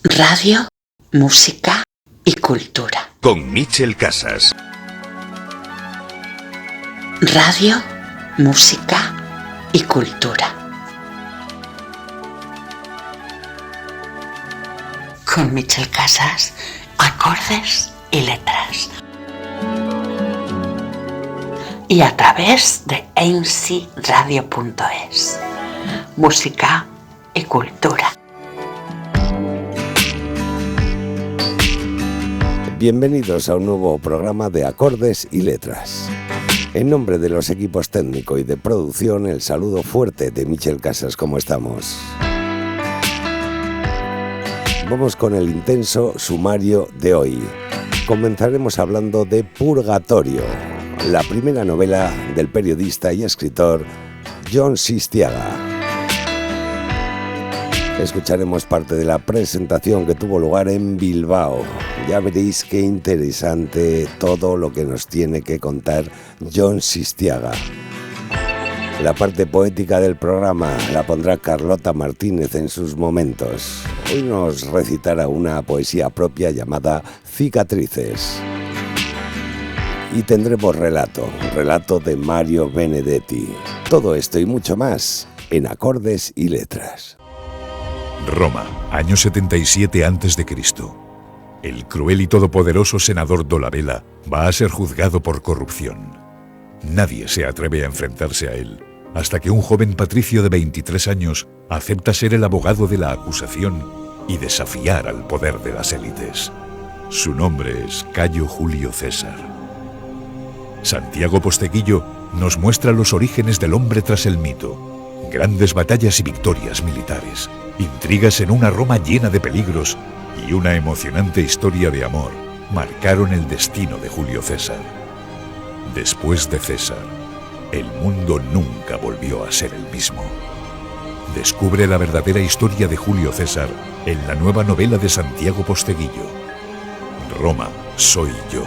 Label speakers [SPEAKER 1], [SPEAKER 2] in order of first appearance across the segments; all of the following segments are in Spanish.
[SPEAKER 1] Radio, música y cultura.
[SPEAKER 2] Con Michel Casas.
[SPEAKER 1] Radio, música y cultura. Con Michel Casas, acordes y letras. Y a través de AMCradio.es. Música y cultura.
[SPEAKER 3] Bienvenidos a un nuevo programa de Acordes y Letras. En nombre de los equipos técnico y de producción, el saludo fuerte de Michel Casas. ¿Cómo estamos? Vamos con el intenso sumario de hoy. Comenzaremos hablando de Purgatorio, la primera novela del periodista y escritor Jon Sistiaga. Escucharemos parte de la presentación que tuvo lugar en Bilbao. Ya veréis qué interesante todo lo que nos tiene que contar Jon Sistiaga. La parte poética del programa la pondrá Carlota Martínez en sus momentos. Hoy nos recitará una poesía propia llamada Cicatrices. Y tendremos relato de Mario Benedetti. Todo esto y mucho más en Acordes y Letras.
[SPEAKER 4] Roma, año 77 a.C. El cruel y todopoderoso senador Dolabella va a ser juzgado por corrupción. Nadie se atreve a enfrentarse a él, hasta que un joven patricio de 23 años acepta ser el abogado de la acusación y desafiar al poder de las élites. Su nombre es Cayo Julio César. Santiago Posteguillo nos muestra los orígenes del hombre tras el mito, grandes batallas y victorias militares, intrigas en una Roma llena de peligros y una emocionante historia de amor marcaron el destino de Julio César. Después de César, el mundo nunca volvió a ser el mismo. Descubre la verdadera historia de Julio César en la nueva novela de Santiago Posteguillo. Roma, soy yo.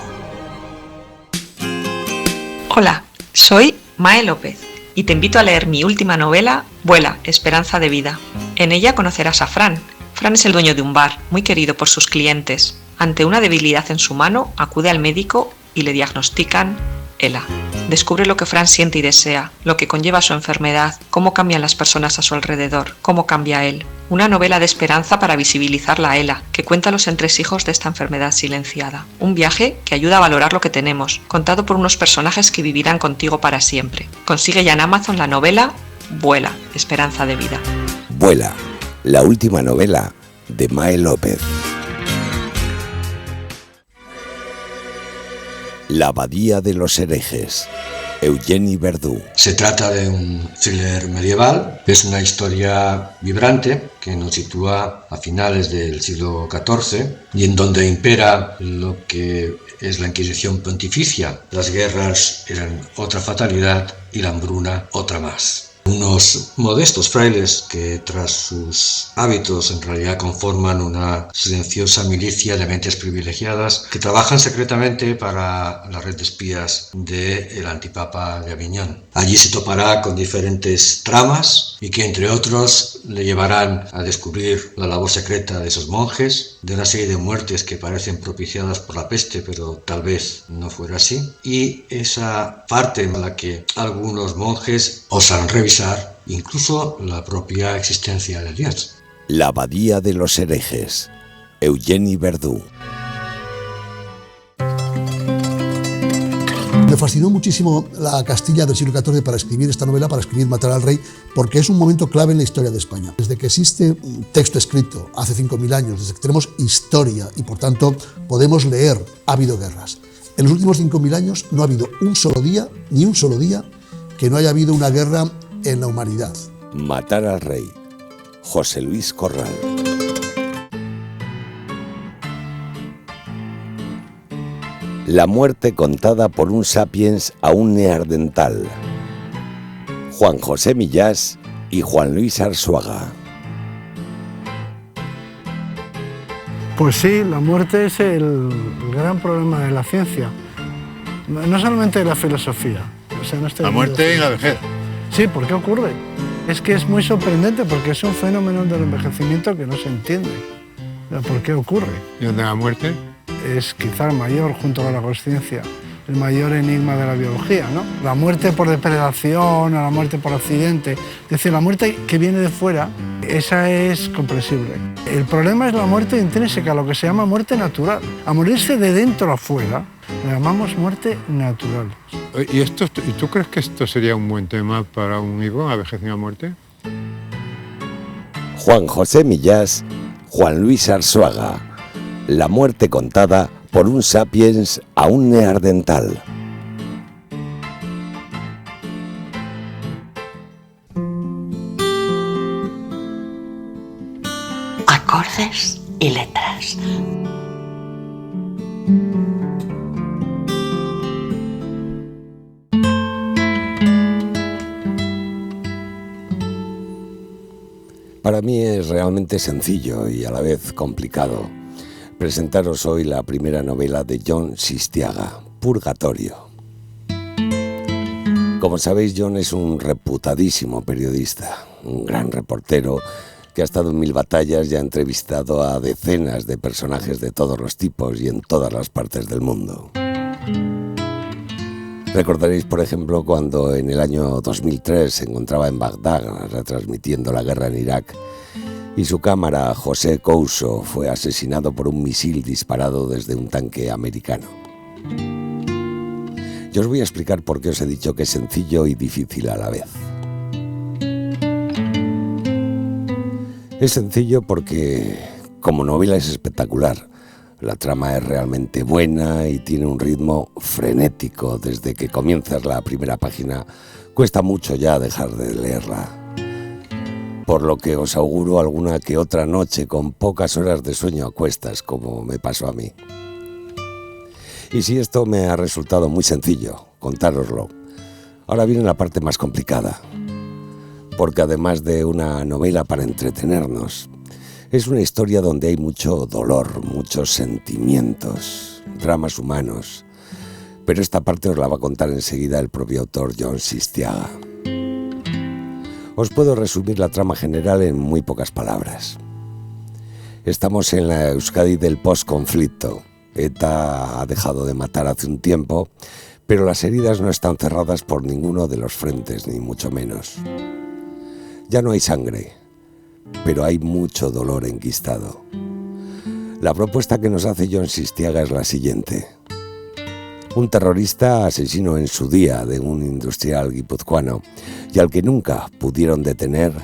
[SPEAKER 5] Hola, soy Mae López y te invito a leer mi última novela, Vuela, Esperanza de Vida. En ella conocerás a Fran. Fran es el dueño de un bar, muy querido por sus clientes. Ante una debilidad en su mano, acude al médico y le diagnostican ELA. Descubre lo que Fran siente y desea, lo que conlleva su enfermedad, cómo cambian las personas a su alrededor, cómo cambia él. Una novela de esperanza para visibilizar la ELA, que cuenta los entresijos de esta enfermedad silenciada. Un viaje que ayuda a valorar lo que tenemos, contado por unos personajes que vivirán contigo para siempre. Consigue ya en Amazon la novela Vuela, Esperanza de Vida.
[SPEAKER 3] Vuela, la última novela de Mae López. La abadía de los herejes, Eugeni Verdú.
[SPEAKER 6] Se trata de un thriller medieval, es una historia vibrante que nos sitúa a finales del siglo XIV y en donde impera lo que es la Inquisición pontificia. Las guerras eran otra fatalidad y la hambruna otra más. Unos modestos frailes que tras sus hábitos en realidad conforman una silenciosa milicia de mentes privilegiadas que trabajan secretamente para la red de espías del antipapa de Aviñón. Allí se topará con diferentes tramas y que entre otros le llevarán a descubrir la labor secreta de esos monjes, de una serie de muertes que parecen propiciadas por la peste pero tal vez no fuera así, y esa parte en la que algunos monjes osan revisar incluso la propia existencia de Dios.
[SPEAKER 3] La abadía de los herejes, Eugeni Verdú.
[SPEAKER 7] Me fascinó muchísimo la Castilla del siglo XIV para escribir esta novela, para escribir Matar al Rey, porque es un momento clave en la historia de España. Desde que existe un texto escrito hace 5.000 años, desde que tenemos historia y por tanto podemos leer, ha habido guerras. En los últimos 5.000 años no ha habido un solo día, ni un solo día, que no haya habido una guerra en la humanidad.
[SPEAKER 3] Matar al Rey, José Luis Corral. La muerte contada por un sapiens a un neandertal. Juan José Millás y Juan Luis Arzuaga.
[SPEAKER 8] Pues sí, la muerte es el gran problema de la ciencia, no solamente de la filosofía. O sea, no estoy
[SPEAKER 9] la muerte y la vejez.
[SPEAKER 8] Sí, ¿por qué ocurre? Es que es muy sorprendente porque es un fenómeno del envejecimiento que no se entiende. ¿Por qué ocurre?
[SPEAKER 2] ¿Y dónde la muerte?
[SPEAKER 8] Es quizá el mayor, junto con la consciencia, el mayor enigma de la biología, ¿no? La muerte por depredación o la muerte por accidente, es decir, la muerte que viene de fuera, esa es comprensible. El problema es la muerte intrínseca, lo que se llama muerte natural. A morirse de dentro a fuera, le llamamos muerte natural.
[SPEAKER 2] ¿Y tú crees que esto sería un buen tema para un libro, A vejez y la muerte?
[SPEAKER 3] Juan José Millás, Juan Luis Arzuaga. La muerte contada por un sapiens a un neandertal.
[SPEAKER 1] Acordes y letras.
[SPEAKER 3] Para mí es realmente sencillo y a la vez complicado presentaros hoy la primera novela de Jon Sistiaga, Purgatorio. Como sabéis, Jon es un reputadísimo periodista, un gran reportero que ha estado en 1000 batallas y ha entrevistado a decenas de personajes de todos los tipos y en todas las partes del mundo. Recordaréis, por ejemplo, cuando en el año 2003 se encontraba en Bagdad retransmitiendo la guerra en Irak y su cámara, José Couso, fue asesinado por un misil disparado desde un tanque americano. Yo os voy a explicar por qué os he dicho que es sencillo y difícil a la vez. Es sencillo porque, como novela, es espectacular. La trama es realmente buena y tiene un ritmo frenético. Desde que comienzas la primera página, cuesta mucho ya dejar de leerla. Por lo que os auguro alguna que otra noche con pocas horas de sueño a cuestas, como me pasó a mí. Y si esto me ha resultado muy sencillo, contároslo. Ahora viene la parte más complicada. Porque además de una novela para entretenernos, es una historia donde hay mucho dolor, muchos sentimientos, dramas humanos. Pero esta parte os la va a contar enseguida el propio autor Jon Sistiaga. Os puedo resumir la trama general en muy pocas palabras. Estamos en la Euskadi del posconflicto. ETA ha dejado de matar hace un tiempo, pero las heridas no están cerradas por ninguno de los frentes, ni mucho menos. Ya no hay sangre, pero hay mucho dolor enquistado. La propuesta que nos hace Jon Sistiaga es la siguiente. Un terrorista asesino en su día de un industrial guipuzcoano y al que nunca pudieron detener,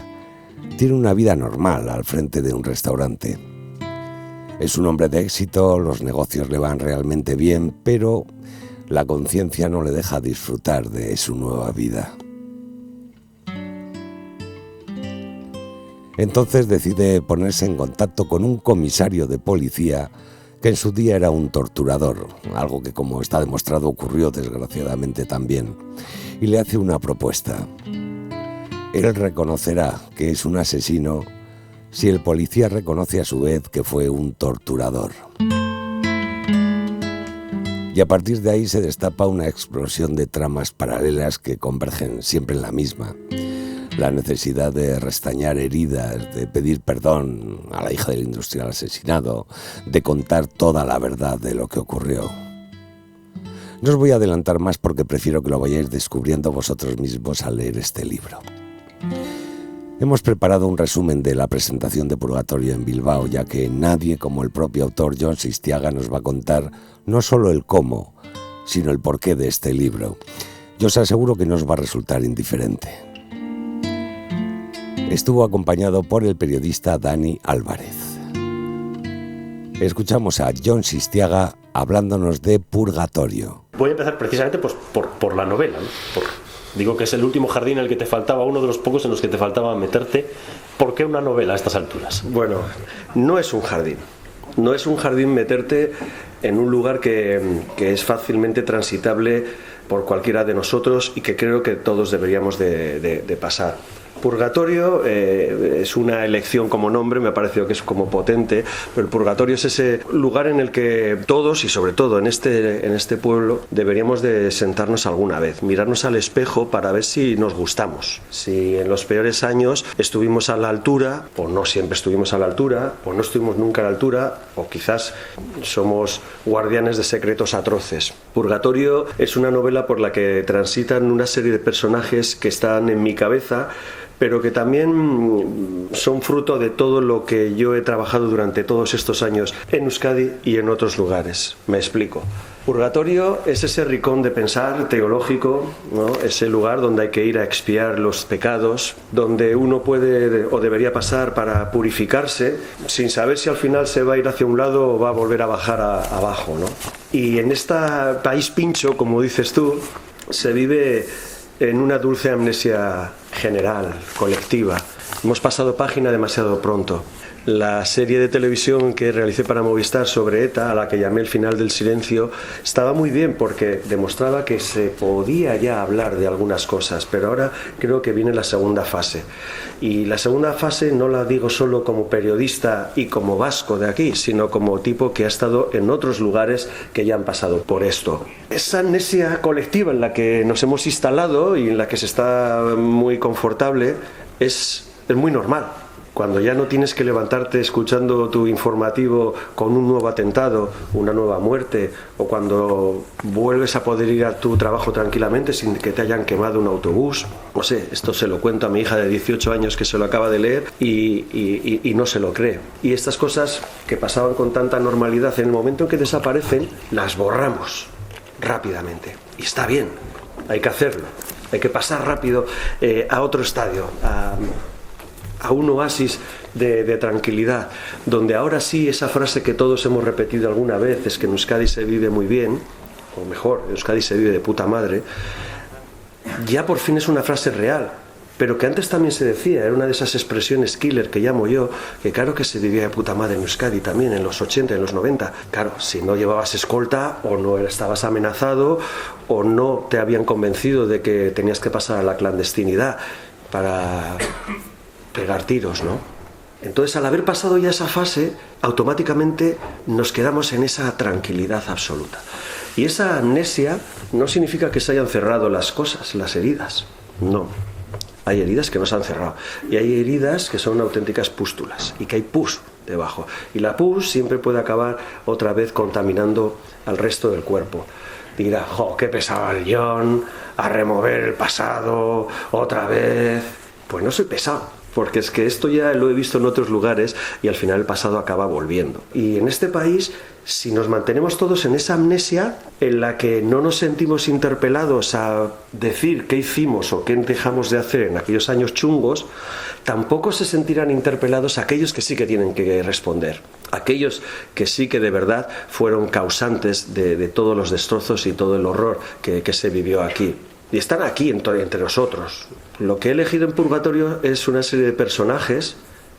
[SPEAKER 3] tiene una vida normal al frente de un restaurante. Es un hombre de éxito, los negocios le van realmente bien, pero la conciencia no le deja disfrutar de su nueva vida. Entonces decide ponerse en contacto con un comisario de policía que en su día era un torturador, algo que, como está demostrado, ocurrió desgraciadamente también, y le hace una propuesta. Él reconocerá que es un asesino si el policía reconoce a su vez que fue un torturador. Y a partir de ahí se destapa una explosión de tramas paralelas que convergen siempre en la misma. La necesidad de restañar heridas, de pedir perdón a la hija del industrial asesinado, de contar toda la verdad de lo que ocurrió. No os voy a adelantar más porque prefiero que lo vayáis descubriendo vosotros mismos al leer este libro. Hemos preparado un resumen de la presentación de Purgatorio en Bilbao, ya que nadie como el propio autor Jon Sistiaga nos va a contar no solo el cómo, sino el porqué de este libro. Yo os aseguro que no os va a resultar indiferente. Estuvo acompañado por el periodista Dani Álvarez. Escuchamos a Jon Sistiaga hablándonos de Purgatorio.
[SPEAKER 9] Voy a empezar precisamente por la novela, ¿no? Digo que es el último jardín en el que te faltaba, uno de los pocos en los que te faltaba meterte. ¿Por qué una novela a estas alturas?
[SPEAKER 10] Bueno, no es un jardín. No es un jardín meterte en un lugar que es fácilmente transitable por cualquiera de nosotros y que creo que todos deberíamos de pasar. Purgatorio es una elección como nombre, me ha parecido que es como potente, pero el purgatorio es ese lugar en el que todos, y sobre todo en este pueblo, deberíamos de sentarnos alguna vez, mirarnos al espejo para ver si nos gustamos, si en los peores años estuvimos a la altura, o no siempre estuvimos a la altura, o no estuvimos nunca a la altura, o quizás somos guardianes de secretos atroces. Purgatorio es una novela por la que transitan una serie de personajes que están en mi cabeza, pero que también son fruto de todo lo que yo he trabajado durante todos estos años en Euskadi y en otros lugares. Me explico. Purgatorio es ese rincón de pensar teológico, ¿no? Ese lugar donde hay que ir a expiar los pecados, donde uno puede o debería pasar para purificarse, sin saber si al final se va a ir hacia un lado o va a volver a bajar abajo, ¿no? Y en este país pincho, como dices tú, se vive en una dulce amnesia general, colectiva. Hemos pasado página demasiado pronto. La serie de televisión que realicé para Movistar sobre ETA, a la que llamé El final del silencio, estaba muy bien porque demostraba que se podía ya hablar de algunas cosas, pero ahora creo que viene la segunda fase. Y la segunda fase no la digo solo como periodista y como vasco de aquí, sino como tipo que ha estado en otros lugares que ya han pasado por esto. Esa amnesia colectiva en la que nos hemos instalado y en la que se está muy confortable es muy normal. Cuando ya no tienes que levantarte escuchando tu informativo con un nuevo atentado, una nueva muerte, o cuando vuelves a poder ir a tu trabajo tranquilamente sin que te hayan quemado un autobús. No sé, esto se lo cuento a mi hija de 18 años que se lo acaba de leer y no se lo cree. Y estas cosas que pasaban con tanta normalidad, en el momento en que desaparecen, las borramos rápidamente. Y está bien, hay que hacerlo. Hay que pasar rápido a otro estadio, a un oasis de tranquilidad, donde ahora sí esa frase que todos hemos repetido alguna vez, es que en Euskadi se vive muy bien, o mejor, en Euskadi se vive de puta madre, ya por fin es una frase real, pero que antes también se decía, era una de esas expresiones killer que llamo yo, que claro que se vivía de puta madre en Euskadi también, en los 80, en los 90, claro, si no llevabas escolta, o no estabas amenazado, o no te habían convencido de que tenías que pasar a la clandestinidad para pegar tiros, ¿no? Entonces, al haber pasado ya esa fase, automáticamente nos quedamos en esa tranquilidad absoluta. Y esa amnesia no significa que se hayan cerrado las cosas, las heridas. No. Hay heridas que no se han cerrado. Y hay heridas que son auténticas pústulas y que hay pus debajo. Y la pus siempre puede acabar otra vez contaminando al resto del cuerpo. Dirá, jo, qué pesado el John, a remover el pasado otra vez. Pues no soy pesado. Porque es que esto ya lo he visto en otros lugares y al final el pasado acaba volviendo. Y en este país, si nos mantenemos todos en esa amnesia en la que no nos sentimos interpelados a decir qué hicimos o qué dejamos de hacer en aquellos años chungos, tampoco se sentirán interpelados aquellos que sí que tienen que responder. Aquellos que sí que de verdad fueron causantes de todos los destrozos y todo el horror que se vivió aquí. Y están aquí entre nosotros. Lo que he elegido en Purgatorio es una serie de personajes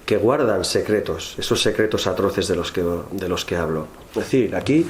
[SPEAKER 10] que guardan secretos, esos secretos atroces de los que hablo. Es decir, aquí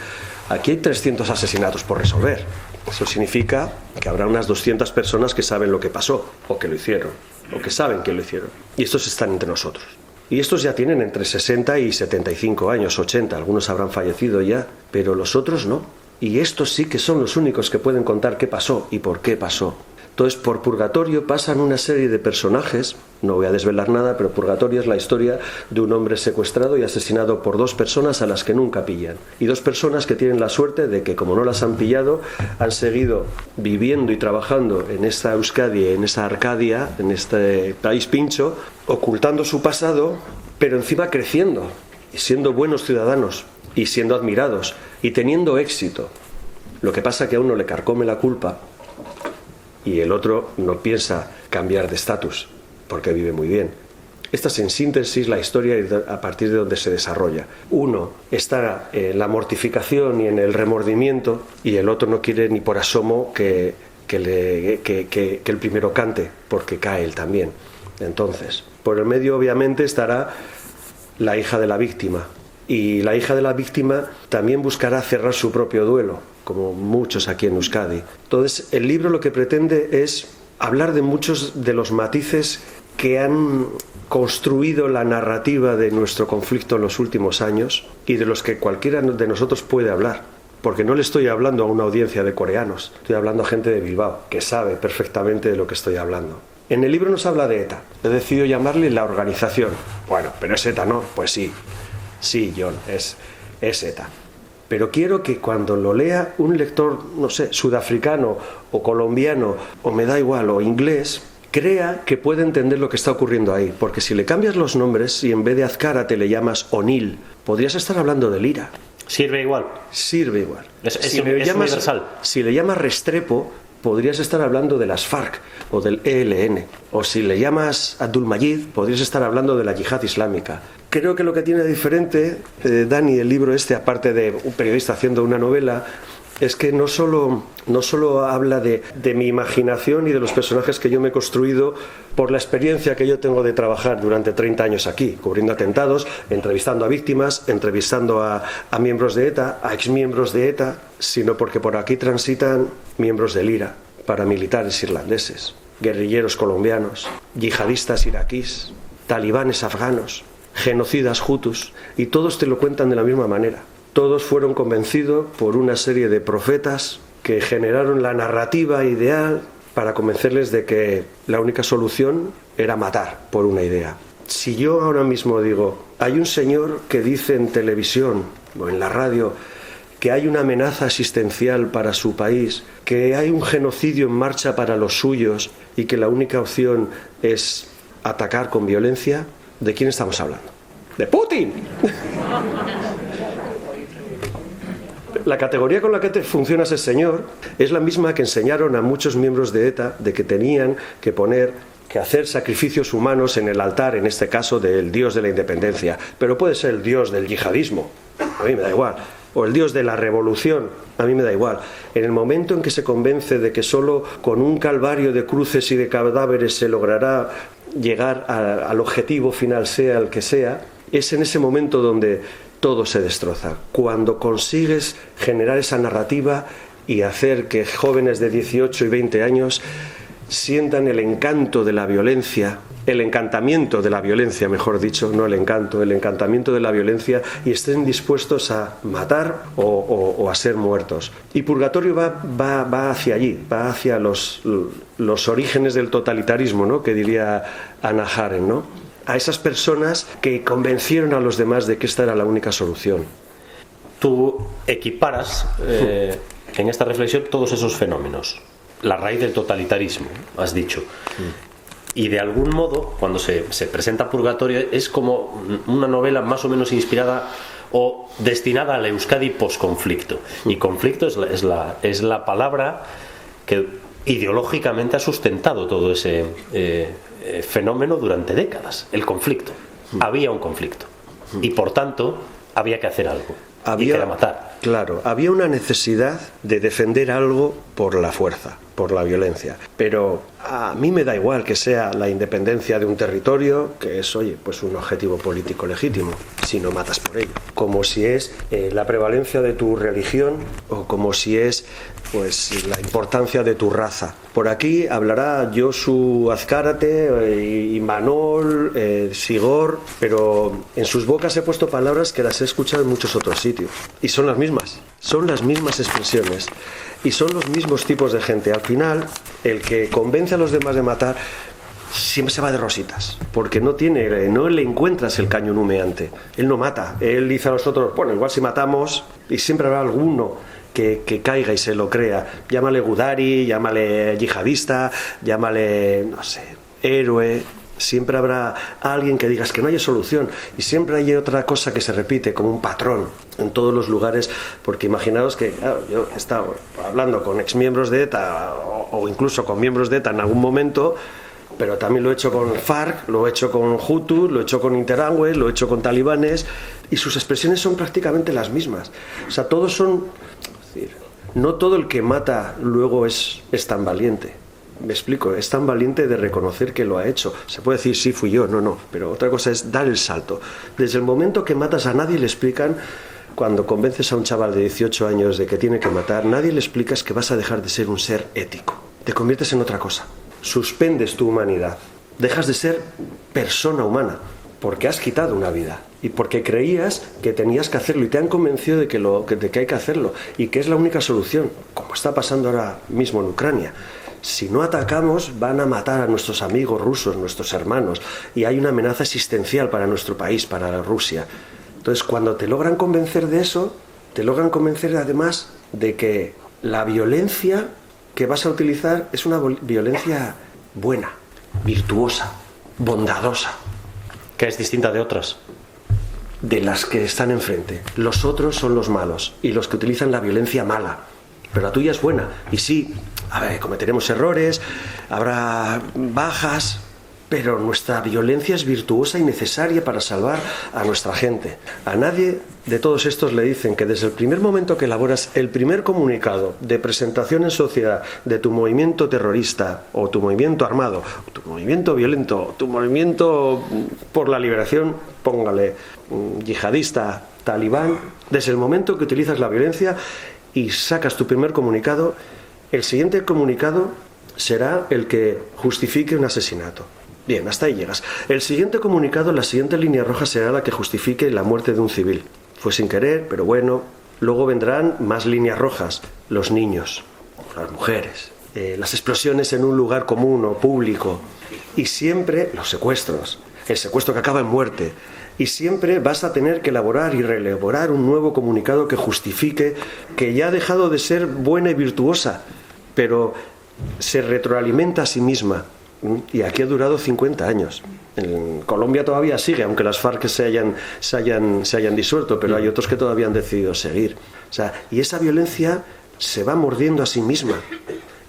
[SPEAKER 10] hay 300 asesinatos por resolver. Eso significa que habrá unas 200 personas que saben lo que pasó, o que lo hicieron, o que saben que lo hicieron. Y estos están entre nosotros. Y estos ya tienen entre 60 y 75 años, 80. Algunos habrán fallecido ya, pero los otros no. Y estos sí que son los únicos que pueden contar qué pasó y por qué pasó. Entonces, por Purgatorio pasan una serie de personajes, no voy a desvelar nada, pero Purgatorio es la historia de un hombre secuestrado y asesinado por 2 personas a las que nunca pillan. Y 2 personas que tienen la suerte de que, como no las han pillado, han seguido viviendo y trabajando en esta Euskadi, en esta Arcadia, en este país pincho, ocultando su pasado, pero encima creciendo y siendo buenos ciudadanos y siendo admirados y teniendo éxito. Lo que pasa es que a uno le carcome la culpa y el otro no piensa cambiar de estatus porque vive muy bien. Esta es en síntesis la historia a partir de donde se desarrolla. Uno está en la mortificación y en el remordimiento y el otro no quiere ni por asomo que el primero cante porque cae él también. Entonces, por el medio obviamente estará la hija de la víctima. Y la hija de la víctima también buscará cerrar su propio duelo, como muchos aquí en Euskadi. Entonces, el libro lo que pretende es hablar de muchos de los matices que han construido la narrativa de nuestro conflicto en los últimos años y de los que cualquiera de nosotros puede hablar. Porque no le estoy hablando a una audiencia de coreanos, estoy hablando a gente de Bilbao, que sabe perfectamente de lo que estoy hablando. En el libro nos habla de ETA. He decidido llamarle la organización. Bueno, pero es ETA, ¿no? Pues sí. Sí, John, es ETA. Pero quiero que cuando lo lea un lector, no sé, sudafricano o colombiano, o me da igual, o inglés, crea que puede entender lo que está ocurriendo ahí. Porque si le cambias los nombres y en vez de Azcárate le llamas O'Neill, podrías estar hablando de Lira.
[SPEAKER 9] ¿Sirve igual?
[SPEAKER 10] Sirve igual.
[SPEAKER 9] Es universal.
[SPEAKER 10] Si le llamas Restrepo, podrías estar hablando de las FARC o del ELN. O si le llamas Abdul-Majid, podrías estar hablando de la yihad islámica. Creo que lo que tiene de diferente, Dani, el libro este, aparte de un periodista haciendo una novela, es que no solo habla de mi imaginación y de los personajes que yo me he construido por la experiencia que yo tengo de trabajar durante 30 años aquí, cubriendo atentados, entrevistando a víctimas, entrevistando a miembros de ETA, a exmiembros de ETA, sino porque por aquí transitan miembros del IRA, paramilitares irlandeses, guerrilleros colombianos, yihadistas iraquíes, talibanes afganos, genocidas hutus, y todos te lo cuentan de la misma manera. Todos fueron convencidos por una serie de profetas que generaron la narrativa ideal para convencerles de que la única solución era matar por una idea. Si yo ahora mismo digo, hay un señor que dice en televisión o en la radio que hay una amenaza existencial para su país, que hay un genocidio en marcha para los suyos y que la única opción es atacar con violencia, ¿de quién estamos hablando? ¡De Putin! La categoría con la que funciona ese señor es la misma que enseñaron a muchos miembros de ETA de que tenían que hacer sacrificios humanos en el altar, en este caso del dios de la independencia, pero puede ser el dios del yihadismo, a mí me da igual, o el dios de la revolución, a mí me da igual. En el momento en que se convence de que solo con un calvario de cruces y de cadáveres se logrará llegar al objetivo final, sea el que sea, es en ese momento donde todo se destroza. Cuando consigues generar esa narrativa y hacer que jóvenes de 18 y 20 años sientan el encanto de la violencia, el encantamiento de la violencia, mejor dicho, no el encanto, el encantamiento de la violencia, y estén dispuestos a matar o a ser muertos. Y Purgatorio va hacia allí, va hacia los orígenes del totalitarismo, ¿no?, que diría Hannah Arendt, ¿no?, a esas personas que convencieron a los demás de que esta era la única solución.
[SPEAKER 9] Tú equiparas en esta reflexión todos esos fenómenos, la raíz del totalitarismo, has dicho. Y de algún modo, cuando se presenta Purgatorio, es como una novela más o menos inspirada o destinada a la Euskadi posconflicto. Y conflicto es la palabra que ideológicamente ha sustentado todo ese fenómeno durante décadas, el conflicto. Había un conflicto y por tanto había que hacer algo. Y que era matar.
[SPEAKER 10] Claro, había una necesidad de defender algo por la fuerza, por la violencia. Pero a mí me da igual que sea la independencia de un territorio, que es, oye, pues un objetivo político legítimo, si no matas por ello. Como si es la prevalencia de tu religión o como si es, pues, la importancia de tu raza. Por aquí hablará Josu Azcárate y Manol, Sigor, pero en sus bocas he puesto palabras que las he escuchado en muchos otros sitios. Y son las mismas expresiones. Y son los mismos tipos de gente. Al final, el que convence a los demás de matar siempre se va de rositas, porque no le encuentras el cañón humeante. Él no mata. Él dice a nosotros, bueno, igual si matamos, y siempre habrá alguno que caiga y se lo crea. Llámale Gudari, llámale yihadista, llámale, no sé, héroe. Siempre habrá alguien que digas que no hay solución, y siempre hay otra cosa que se repite como un patrón en todos los lugares, porque imaginaos que, claro, yo he estado hablando con exmiembros de ETA o incluso con miembros de ETA en algún momento, pero también lo he hecho con FARC, lo he hecho con Hutus, lo he hecho con Interangües, lo he hecho con talibanes, y sus expresiones son prácticamente las mismas. O sea, todos son, es decir, no todo el que mata luego es tan valiente. Me explico, es tan valiente de reconocer que lo ha hecho. Se puede decir, sí, fui yo, no, pero otra cosa es dar el salto. Desde el momento que matas, a nadie le explican, cuando convences a un chaval de 18 años de que tiene que matar, nadie le explicas que vas a dejar de ser un ser ético. Te conviertes en otra cosa. Suspendes tu humanidad dejas de ser persona humana, porque has quitado una vida y porque creías que tenías que hacerlo y te han convencido de que hay que hacerlo y que es la única solución, como está pasando ahora mismo en Ucrania. Si no atacamos, van a matar a nuestros amigos rusos, nuestros hermanos, y hay una amenaza existencial para nuestro país, para Rusia. Entonces, cuando te logran convencer de eso, te logran convencer además de que la violencia que vas a utilizar es una violencia buena, virtuosa, bondadosa.
[SPEAKER 9] Que es distinta de otras.
[SPEAKER 10] De las que están enfrente. Los otros son los malos y los que utilizan la violencia mala. Pero la tuya es buena. Y sí, a ver, cometeremos errores, habrá bajas, pero nuestra violencia es virtuosa y necesaria para salvar a nuestra gente. A nadie de todos estos le dicen que desde el primer momento que elaboras el primer comunicado de presentación en sociedad de tu movimiento terrorista o tu movimiento armado, o tu movimiento violento, tu movimiento por la liberación, póngale yihadista, talibán, desde el momento que utilizas la violencia y sacas tu primer comunicado, el siguiente comunicado será el que justifique un asesinato. Bien, hasta ahí llegas. El siguiente comunicado, la siguiente línea roja será la que justifique la muerte de un civil. Fue sin querer, pero bueno. Luego vendrán más líneas rojas. Los niños, las mujeres, las explosiones en un lugar común o público. Y siempre los secuestros. El secuestro que acaba en muerte. Y siempre vas a tener que elaborar y reelaborar un nuevo comunicado que justifique que ya ha dejado de ser buena y virtuosa, pero se retroalimenta a sí misma. Y aquí ha durado 50 años. En Colombia todavía sigue, aunque las FARC se hayan disuelto, pero hay otros que todavía han decidido seguir. O sea, y esa violencia se va mordiendo a sí misma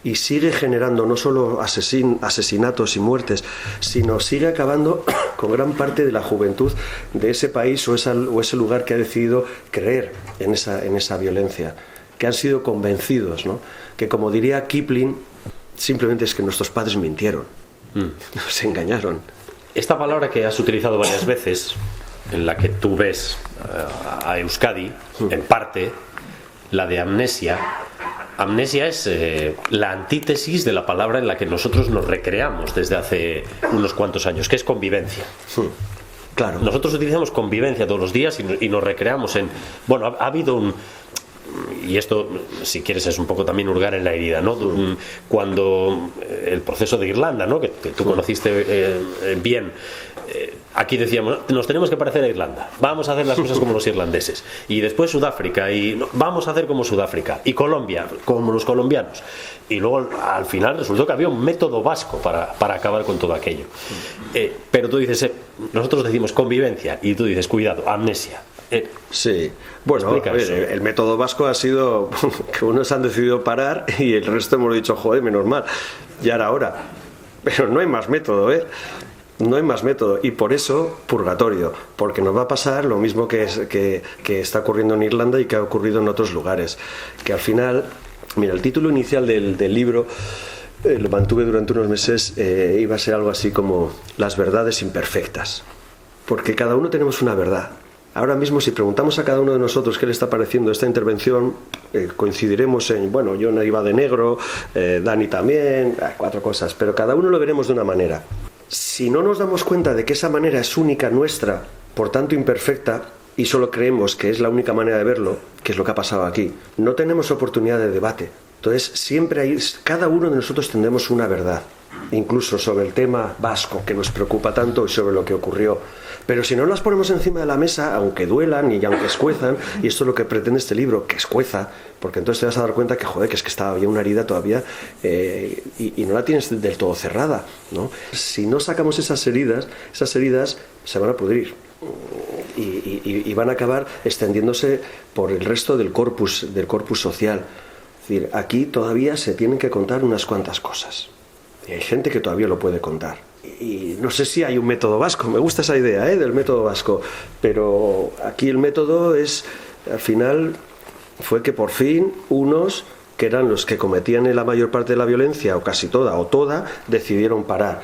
[SPEAKER 10] y sigue generando no solo asesinatos y muertes, sino sigue acabando con gran parte de la juventud de ese país o ese lugar que ha decidido creer en esa violencia, que han sido convencidos, ¿no? Que, como diría Kipling, simplemente es que nuestros padres mintieron, nos engañaron.
[SPEAKER 9] Esta palabra que has utilizado varias veces, en la que tú ves a Euskadi, en parte, la de amnesia. Amnesia es la antítesis de la palabra en la que nosotros nos recreamos desde hace unos cuantos años, que es convivencia.
[SPEAKER 10] Claro.
[SPEAKER 9] Nosotros utilizamos convivencia todos los días y nos recreamos en... Bueno, ha habido un... Y esto, si quieres, es un poco también hurgar en la herida, ¿no? Cuando el proceso de Irlanda, ¿no? Que tú conociste bien, aquí decíamos, nos tenemos que parecer a Irlanda, vamos a hacer las cosas como los irlandeses, y después Sudáfrica, y vamos a hacer como Sudáfrica, y Colombia, como los colombianos, y luego al final resultó que había un método vasco para acabar con todo aquello. Pero tú dices, nosotros decimos convivencia, y tú dices, cuidado, amnesia.
[SPEAKER 10] Sí, bueno, a ver, el método vasco ha sido que unos han decidido parar y el resto hemos dicho, joder, menos mal, ya era hora. Pero no hay más método, no hay más método, y por eso purgatorio, porque nos va a pasar lo mismo que está ocurriendo en Irlanda y que ha ocurrido en otros lugares, que al final, mira, el título inicial del libro lo mantuve durante unos meses, iba a ser algo así como Las verdades imperfectas, porque cada uno tenemos una verdad. Ahora mismo, si preguntamos a cada uno de nosotros qué le está pareciendo esta intervención, coincidiremos en, bueno, yo no iba de negro, Dani también, 4 cosas, pero cada uno lo veremos de una manera. Si no nos damos cuenta de que esa manera es única nuestra, por tanto imperfecta, y solo creemos que es la única manera de verlo, que es lo que ha pasado aquí, no tenemos oportunidad de debate. Entonces, siempre cada uno de nosotros tendremos una verdad, incluso sobre el tema vasco, que nos preocupa tanto, y sobre lo que ocurrió. Pero si no las ponemos encima de la mesa, aunque duelan y aunque escuezan, y esto es lo que pretende este libro, que escueza, porque entonces te vas a dar cuenta que, joder, que es que estaba había una herida todavía y no la tienes del todo cerrada, ¿no? Si no sacamos esas heridas se van a pudrir y van a acabar extendiéndose por el resto del corpus social. Es decir, aquí todavía se tienen que contar unas cuantas cosas. Y hay gente que todavía lo puede contar. Y no sé si hay un método vasco, me gusta esa idea del método vasco, pero aquí el método es, al final, fue que por fin unos, que eran los que cometían la mayor parte de la violencia, o casi toda, o toda, decidieron parar.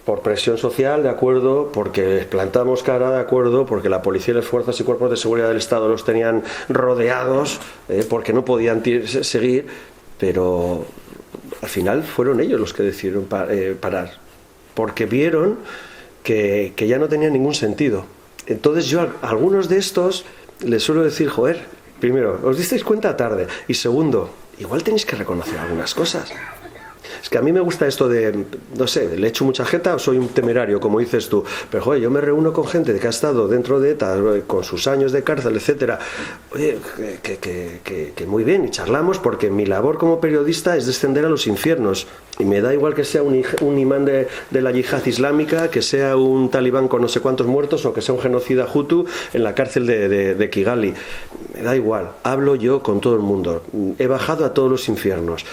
[SPEAKER 10] Por presión social, de acuerdo, porque plantamos cara, de acuerdo, porque la policía y las fuerzas y cuerpos de seguridad del Estado los tenían rodeados, porque no podían seguir, pero al final fueron ellos los que decidieron parar. porque vieron que ya no tenía ningún sentido. Entonces yo a algunos de estos les suelo decir, joder, primero, os disteis cuenta tarde, y segundo, igual tenéis que reconocer algunas cosas. Es que a mí me gusta esto de, no sé, le echo mucha jeta o soy un temerario, como dices tú. Pero, joder, yo me reúno con gente que ha estado dentro de ETA, con sus años de cárcel, etcétera. Oye, que muy bien, y charlamos, porque mi labor como periodista es descender a los infiernos. Y me da igual que sea un imán de la yihad islámica, que sea un talibán con no sé cuántos muertos, o que sea un genocida hutu en la cárcel de Kigali. Me da igual, hablo yo con todo el mundo. He bajado a todos los infiernos.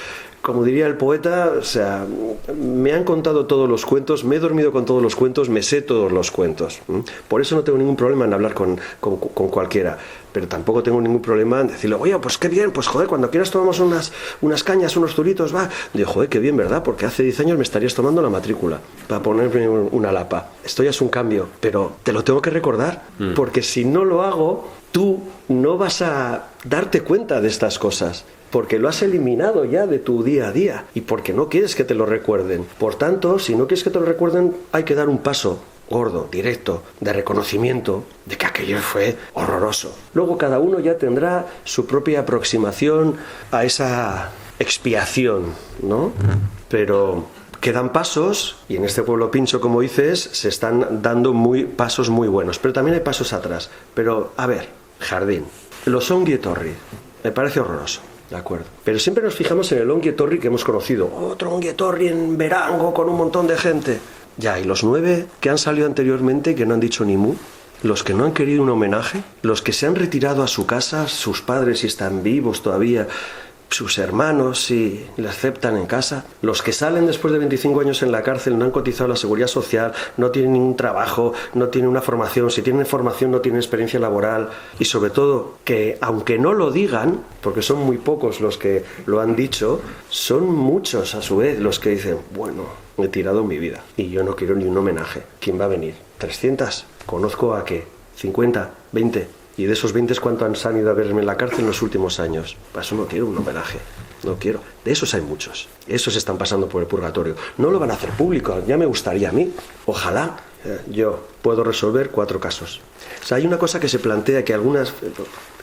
[SPEAKER 10] Como diría el poeta, o sea, me han contado todos los cuentos, me he dormido con todos los cuentos, me sé todos los cuentos. Por eso no tengo ningún problema en hablar con cualquiera, pero tampoco tengo ningún problema en decirle, oye, pues qué bien, pues joder, cuando quieras tomamos unas cañas, unos zuritos, va. Digo, joder, qué bien, ¿verdad? Porque hace 10 años me estarías tomando la matrícula para ponerme una lapa. Esto ya es un cambio, pero te lo tengo que recordar, porque si no lo hago, tú no vas a darte cuenta de estas cosas. Porque lo has eliminado ya de tu día a día y porque no quieres que te lo recuerden. Por tanto, si no quieres que te lo recuerden, hay que dar un paso gordo, directo, de reconocimiento de que aquello fue horroroso. Luego cada uno ya tendrá su propia aproximación a esa expiación, ¿no? Pero quedan pasos, y en este pueblo pincho, como dices, se están dando pasos muy buenos. Pero también hay pasos atrás. Pero, a ver, Jardín, los Ongi Etorri, me parece horroroso. De acuerdo. Pero siempre nos fijamos en el Ongi Etorri que hemos conocido. Otro Ongi Etorri en Verango con un montón de gente. Ya, y los 9 que han salido anteriormente y que no han dicho ni mu, los que no han querido un homenaje, los que se han retirado a su casa, sus padres si están vivos todavía, sus hermanos si le aceptan en casa, los que salen después de 25 años en la cárcel, no han cotizado la seguridad social, no tienen ningún trabajo, no tienen una formación, si tienen formación no tienen experiencia laboral, y sobre todo que aunque no lo digan, porque son muy pocos los que lo han dicho, son muchos a su vez los que dicen, bueno, he tirado mi vida y yo no quiero ni un homenaje. ¿Quién va a venir? ¿300? Conozco a qué, 50, 20. Y de esos 20, ¿cuántos han ido a verme en la cárcel en los últimos años? Para eso no quiero un homenaje, no quiero. De esos hay muchos. Esos están pasando por el purgatorio. No lo van a hacer público, ya me gustaría a mí. Ojalá yo puedo resolver 4 casos. O sea, hay una cosa que se plantea que algunas...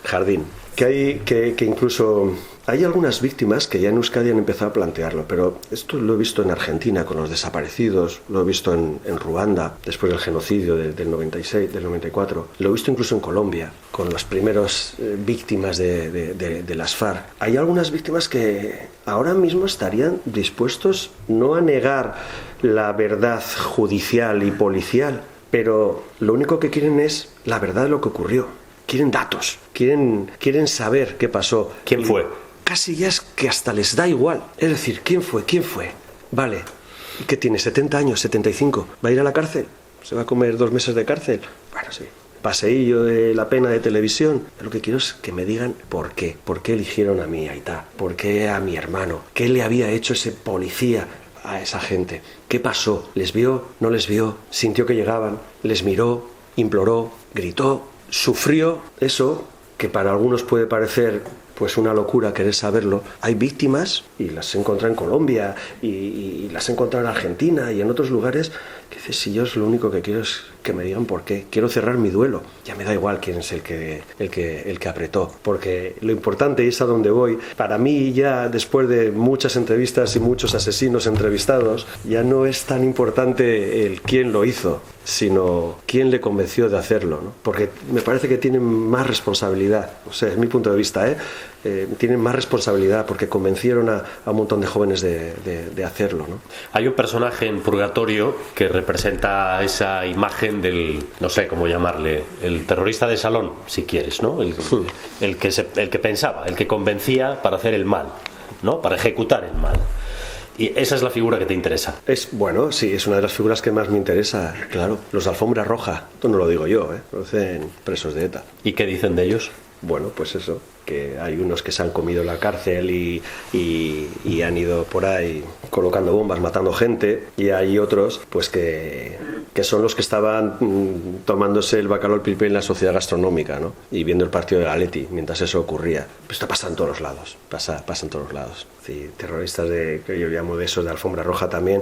[SPEAKER 10] Jardín, que incluso hay algunas víctimas que ya en Euskadi han empezado a plantearlo, pero esto lo he visto en Argentina con los desaparecidos, lo he visto en Ruanda después del genocidio del 96, del 94, lo he visto incluso en Colombia con las primeras víctimas de las FARC. Hay algunas víctimas que ahora mismo estarían dispuestos no a negar la verdad judicial y policial, pero lo único que quieren es la verdad de lo que ocurrió. Quieren datos, quieren saber qué pasó.
[SPEAKER 9] ¿Quién fue?
[SPEAKER 10] Casi ya es que hasta les da igual. Es decir, ¿quién fue? Vale, ¿y qué tiene? ¿70 años? ¿75? ¿Va a ir a la cárcel? ¿Se va a comer 2 meses de cárcel? Bueno, sí. Paseillo de la pena de televisión. Lo que quiero es que me digan por qué. ¿Por qué eligieron a mi aitá? ¿Por qué a mi hermano? ¿Qué le había hecho ese policía a esa gente? ¿Qué pasó? ¿Les vio? ¿No les vio? ¿Sintió que llegaban? ¿Les miró? ¿Imploró? ¿Gritó? Sufrió eso que para algunos puede parecer pues una locura querer saberlo. Hay víctimas, y las he encontrado en Colombia, y las he encontrado en Argentina y en otros lugares, que dices, si yo lo único que quiero es que me digan por qué. Quiero cerrar mi duelo. Ya me da igual quién es el que apretó, porque lo importante, y es a donde voy, para mí ya después de muchas entrevistas y muchos asesinos entrevistados, ya no es tan importante el quién lo hizo, sino quién le convenció de hacerlo, ¿no? Porque me parece que tienen más responsabilidad, o sea, es mi punto de vista, tienen más responsabilidad porque convencieron a un montón de jóvenes de hacerlo, ¿no?
[SPEAKER 9] Hay un personaje en Purgatorio que representa esa imagen del, no sé cómo llamarle, el terrorista de salón, si quieres, ¿no? El que pensaba, el que convencía para hacer el mal, ¿no? Para ejecutar el mal. Y esa es la figura que te interesa.
[SPEAKER 10] Bueno, sí, es una de las figuras que más me interesa, claro. Los de alfombra roja, esto no lo digo yo, lo dicen presos de ETA.
[SPEAKER 9] ¿Y qué dicen de ellos?
[SPEAKER 10] Bueno, pues eso, que hay unos que se han comido la cárcel y han ido por ahí colocando bombas, matando gente, y hay otros pues que son los que estaban tomándose el bacalao al pilpil en la sociedad gastronómica, ¿no? Y viendo el partido de Atleti mientras eso ocurría. Esto pasa en todos los lados, pasa en todos los lados. Sí, terroristas que yo llamo de esos de alfombra roja también,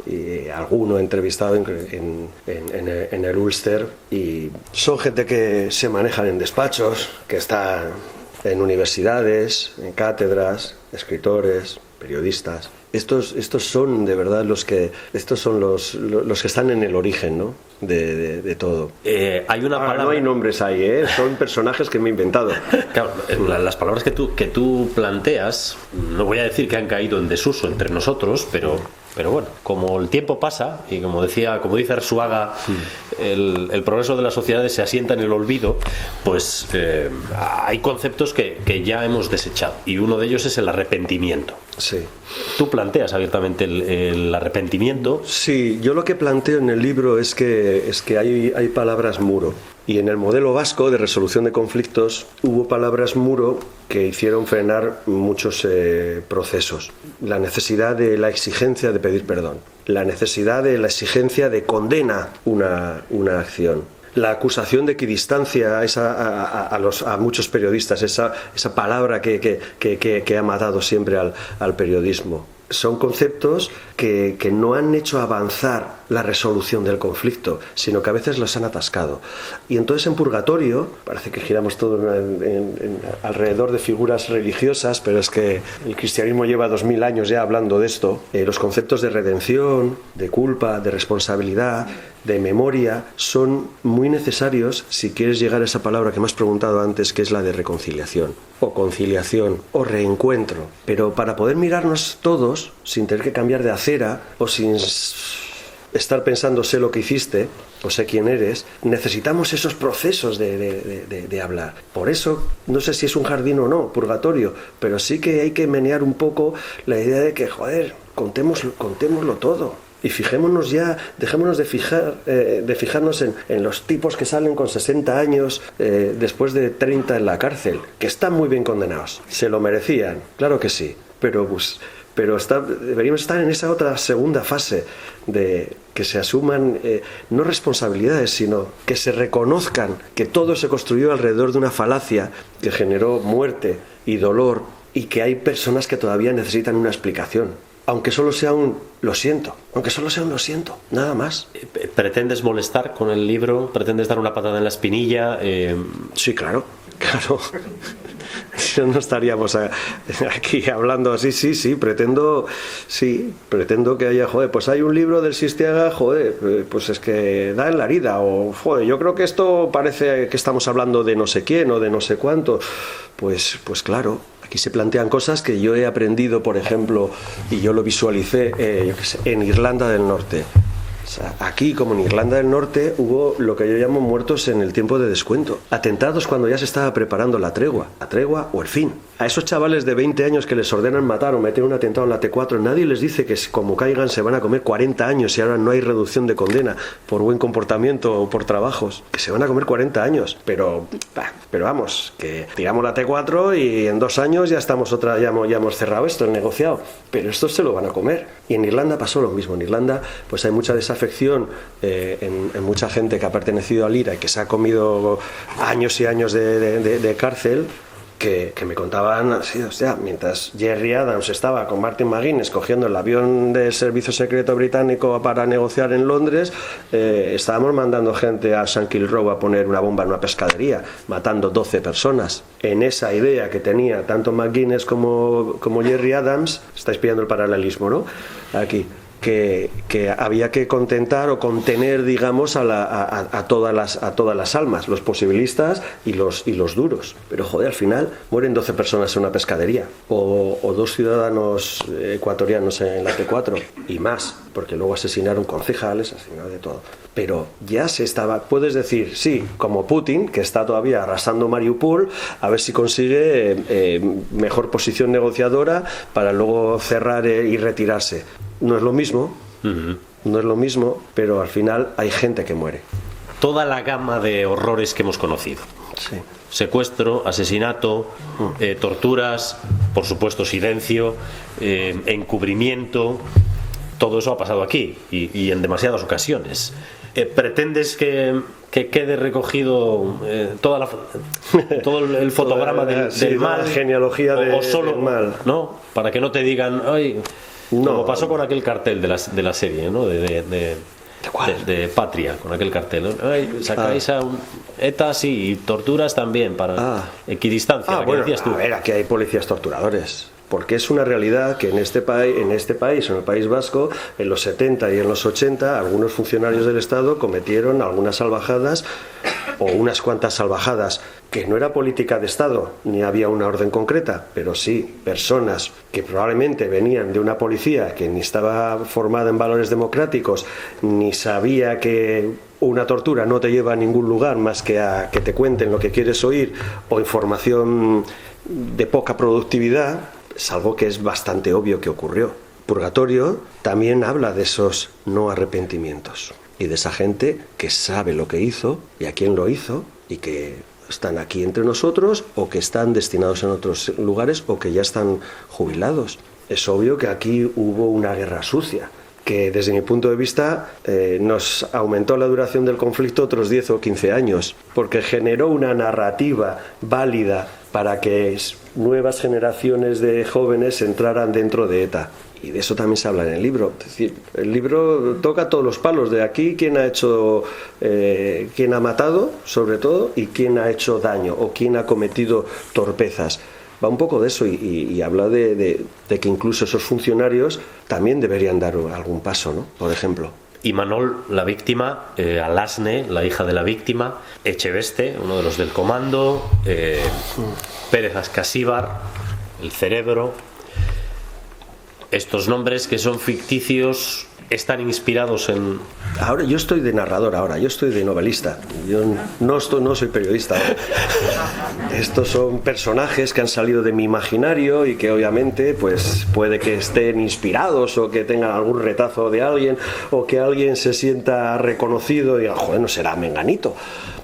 [SPEAKER 10] y alguno entrevistado en el Ulster, y son gente que se manejan en despachos, que están en universidades, en cátedras, escritores, periodistas. Estos son de verdad los que están en el origen, ¿no? de todo.
[SPEAKER 9] Hay una palabra...
[SPEAKER 10] No hay nombres ahí, son personajes que me he inventado.
[SPEAKER 9] Claro, las palabras que tú planteas, no voy a decir que han caído en desuso entre nosotros, pero bueno, como el tiempo pasa y como dice Arzuaga, el progreso de las sociedades se asienta en el olvido, pues hay conceptos que ya hemos desechado, y uno de ellos es el arrepentimiento.
[SPEAKER 10] Sí.
[SPEAKER 9] Tú planteas abiertamente el arrepentimiento.
[SPEAKER 10] Sí, yo lo que planteo en el libro es que hay palabras muro. Y en el modelo vasco de resolución de conflictos hubo palabras muro que hicieron frenar muchos procesos. La necesidad de la exigencia de pedir perdón, la necesidad de la exigencia de condena una acción, la acusación de equidistancia a muchos periodistas, esa palabra que ha matado siempre al periodismo. Son conceptos que no han hecho avanzar la resolución del conflicto, sino que a veces los han atascado. Y entonces en Purgatorio, parece que giramos todo alrededor de figuras religiosas, pero es que el cristianismo lleva 2000 años ya hablando de esto. Los conceptos de redención, de culpa, de responsabilidad, de memoria, son muy necesarios si quieres llegar a esa palabra que me has preguntado antes, que es la de reconciliación, o conciliación, o reencuentro. Pero para poder mirarnos todos, sin tener que cambiar de acera, o sin estar pensando sé lo que hiciste, o sé quién eres, necesitamos esos procesos de hablar. Por eso, no sé si es un jardín o no, Purgatorio, pero sí que hay que menear un poco la idea de que, joder, contémoslo todo. Y fijémonos ya, dejémonos de fijarnos en los tipos que salen con 60 años después de 30 en la cárcel, que están muy bien condenados. Se lo merecían, claro que sí, pero deberíamos estar en esa otra segunda fase de que se asuman no responsabilidades, sino que se reconozcan que todo se construyó alrededor de una falacia que generó muerte y dolor, y que hay personas que todavía necesitan una explicación. Aunque solo sea un lo siento, nada más.
[SPEAKER 9] ¿Pretendes molestar con el libro? ¿Pretendes dar una patada en la espinilla?
[SPEAKER 10] Sí, claro. Si no estaríamos aquí hablando así. Sí, pretendo que haya, pues hay un libro del Sistiaga, pues es que da en la herida, o yo creo que esto parece que estamos hablando de no sé quién o de no sé cuánto. Pues claro. Aquí se plantean cosas que yo he aprendido, por ejemplo, y yo lo visualicé en Irlanda del Norte. O sea, aquí, como en Irlanda del Norte, hubo lo que yo llamo muertos en el tiempo de descuento. Atentados cuando ya se estaba preparando la tregua o el fin. A esos chavales de 20 años que les ordenan matar o meter un atentado en la T4, nadie les dice que como caigan se van a comer 40 años y ahora no hay reducción de condena por buen comportamiento o por trabajos. Que se van a comer 40 años. Pero vamos, que tiramos la T4 y en 2 años ya hemos cerrado esto, el negociado. Pero estos se lo van a comer. Y en Irlanda pasó lo mismo. En Irlanda pues hay mucha desafección en mucha gente que ha pertenecido al IRA y que se ha comido años y años de cárcel, que me contaban así, mientras Jerry Adams estaba con Martin McGuinness cogiendo el avión del servicio secreto británico para negociar en Londres, estábamos mandando gente a Shankill Row a poner una bomba en una pescadería, matando 12 personas. En esa idea que tenía tanto McGuinness como Jerry Adams, estáis pillando el paralelismo, ¿no? Aquí. Que había que contentar o contener, digamos, a todas las almas, los posibilistas y los duros. Pero joder, al final mueren 12 personas en una pescadería o 2 ciudadanos ecuatorianos en la T4 y más, porque luego asesinaron concejales, asesinaron de todo. Pero ya puedes decir, sí, como Putin, que está todavía arrasando Mariupol, a ver si consigue mejor posición negociadora para luego cerrar y retirarse. No es lo mismo, pero al final hay gente que muere.
[SPEAKER 9] Toda la gama de horrores que hemos conocido.
[SPEAKER 10] Sí.
[SPEAKER 9] Secuestro, asesinato, torturas, por supuesto silencio, encubrimiento, todo eso ha pasado aquí y en demasiadas ocasiones. ¿Pretendes que quede recogido todo el fotograma del mal,
[SPEAKER 10] la genealogía del
[SPEAKER 9] solo,
[SPEAKER 10] mal,
[SPEAKER 9] ¿no? Para que no te digan, ay,
[SPEAKER 10] No.
[SPEAKER 9] Como pasó con aquel cartel de la serie, ¿no? ¿De
[SPEAKER 10] cuál?
[SPEAKER 9] De Patria, con aquel cartel, ¿no? Ay, sacáis a ETA, sí, y torturas también para equidistancia.
[SPEAKER 10] Bueno, a ver, aquí hay policías torturadores. Porque es una realidad que en este país, en el País Vasco, en los 70 y en los 80, algunos funcionarios del Estado cometieron algunas salvajadas o unas cuantas salvajadas, que no era política de Estado, ni había una orden concreta, pero sí personas que probablemente venían de una policía que ni estaba formada en valores democráticos, ni sabía que una tortura no te lleva a ningún lugar más que a que te cuenten lo que quieres oír o información de poca productividad. Es algo que es bastante obvio que ocurrió. Purgatorio también habla de esos no arrepentimientos y de esa gente que sabe lo que hizo y a quién lo hizo y que están aquí entre nosotros o que están destinados en otros lugares o que ya están jubilados. Es obvio que aquí hubo una guerra sucia, que desde mi punto de vista nos aumentó la duración del conflicto otros 10 o 15 años, porque generó una narrativa válida para que nuevas generaciones de jóvenes entraran dentro de ETA. Y de eso también se habla en el libro. Es decir, el libro toca todos los palos de aquí, quién ha matado, sobre todo, y quién ha hecho daño o quién ha cometido torpezas. Va un poco de eso y habla de que incluso esos funcionarios también deberían dar algún paso, ¿no? Por ejemplo.
[SPEAKER 9] Imanol, la víctima, Alasne, la hija de la víctima, Echeveste, uno de los del comando, Pérez Ascasíbar, el cerebro. Estos nombres que son ficticios están inspirados en...
[SPEAKER 10] Ahora yo estoy de narrador, yo estoy de novelista, yo no soy periodista. Estos son personajes que han salido de mi imaginario y que obviamente pues puede que estén inspirados o que tengan algún retazo de alguien o que alguien se sienta reconocido y diga, joder, no será menganito.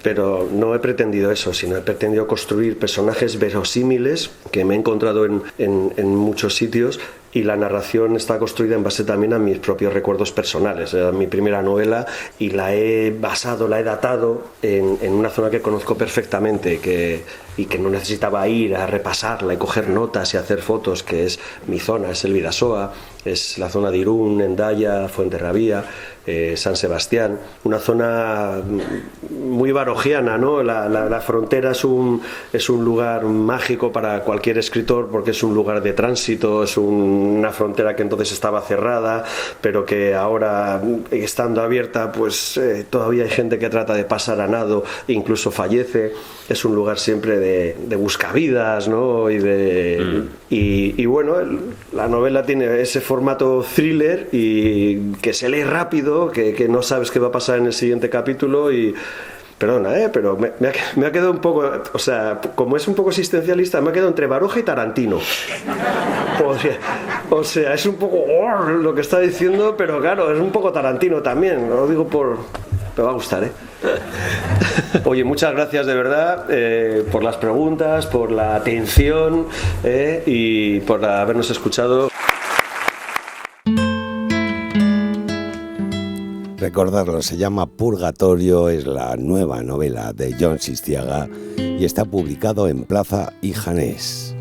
[SPEAKER 10] Pero no he pretendido eso, sino he pretendido construir personajes verosímiles que me he encontrado en muchos sitios, y la narración está construida en base también a mis propios recuerdos personales. Era mi primera novela y la he datado en una zona que conozco perfectamente y que no necesitaba ir a repasarla y coger notas y hacer fotos, que es mi zona, es el Bidasoa, es la zona de Irún, Hendaya, Fuenterrabía, San Sebastián, una zona muy barogiana, ¿no? La frontera es un lugar mágico para cualquier escritor porque es un lugar de tránsito, es una frontera que entonces estaba cerrada, pero que ahora, estando abierta, pues todavía hay gente que trata de pasar a nado e incluso fallece. Es un lugar siempre de buscavidas, ¿no? Y bueno, la novela tiene ese formato thriller y que se lee rápido, que no sabes qué va a pasar en el siguiente capítulo y... Perdona, pero me ha quedado un poco... O sea, como es un poco existencialista, me ha quedado entre Baroja y Tarantino. O sea, es un poco lo que está diciendo, pero claro, es un poco Tarantino también. Lo digo te va a gustar, ¿eh? Oye, muchas gracias de verdad por las preguntas, por la atención y por habernos escuchado.
[SPEAKER 3] Recordarlo, se llama Purgatorio, es la nueva novela de Jon Sistiaga y está publicado en Plaza y Janés.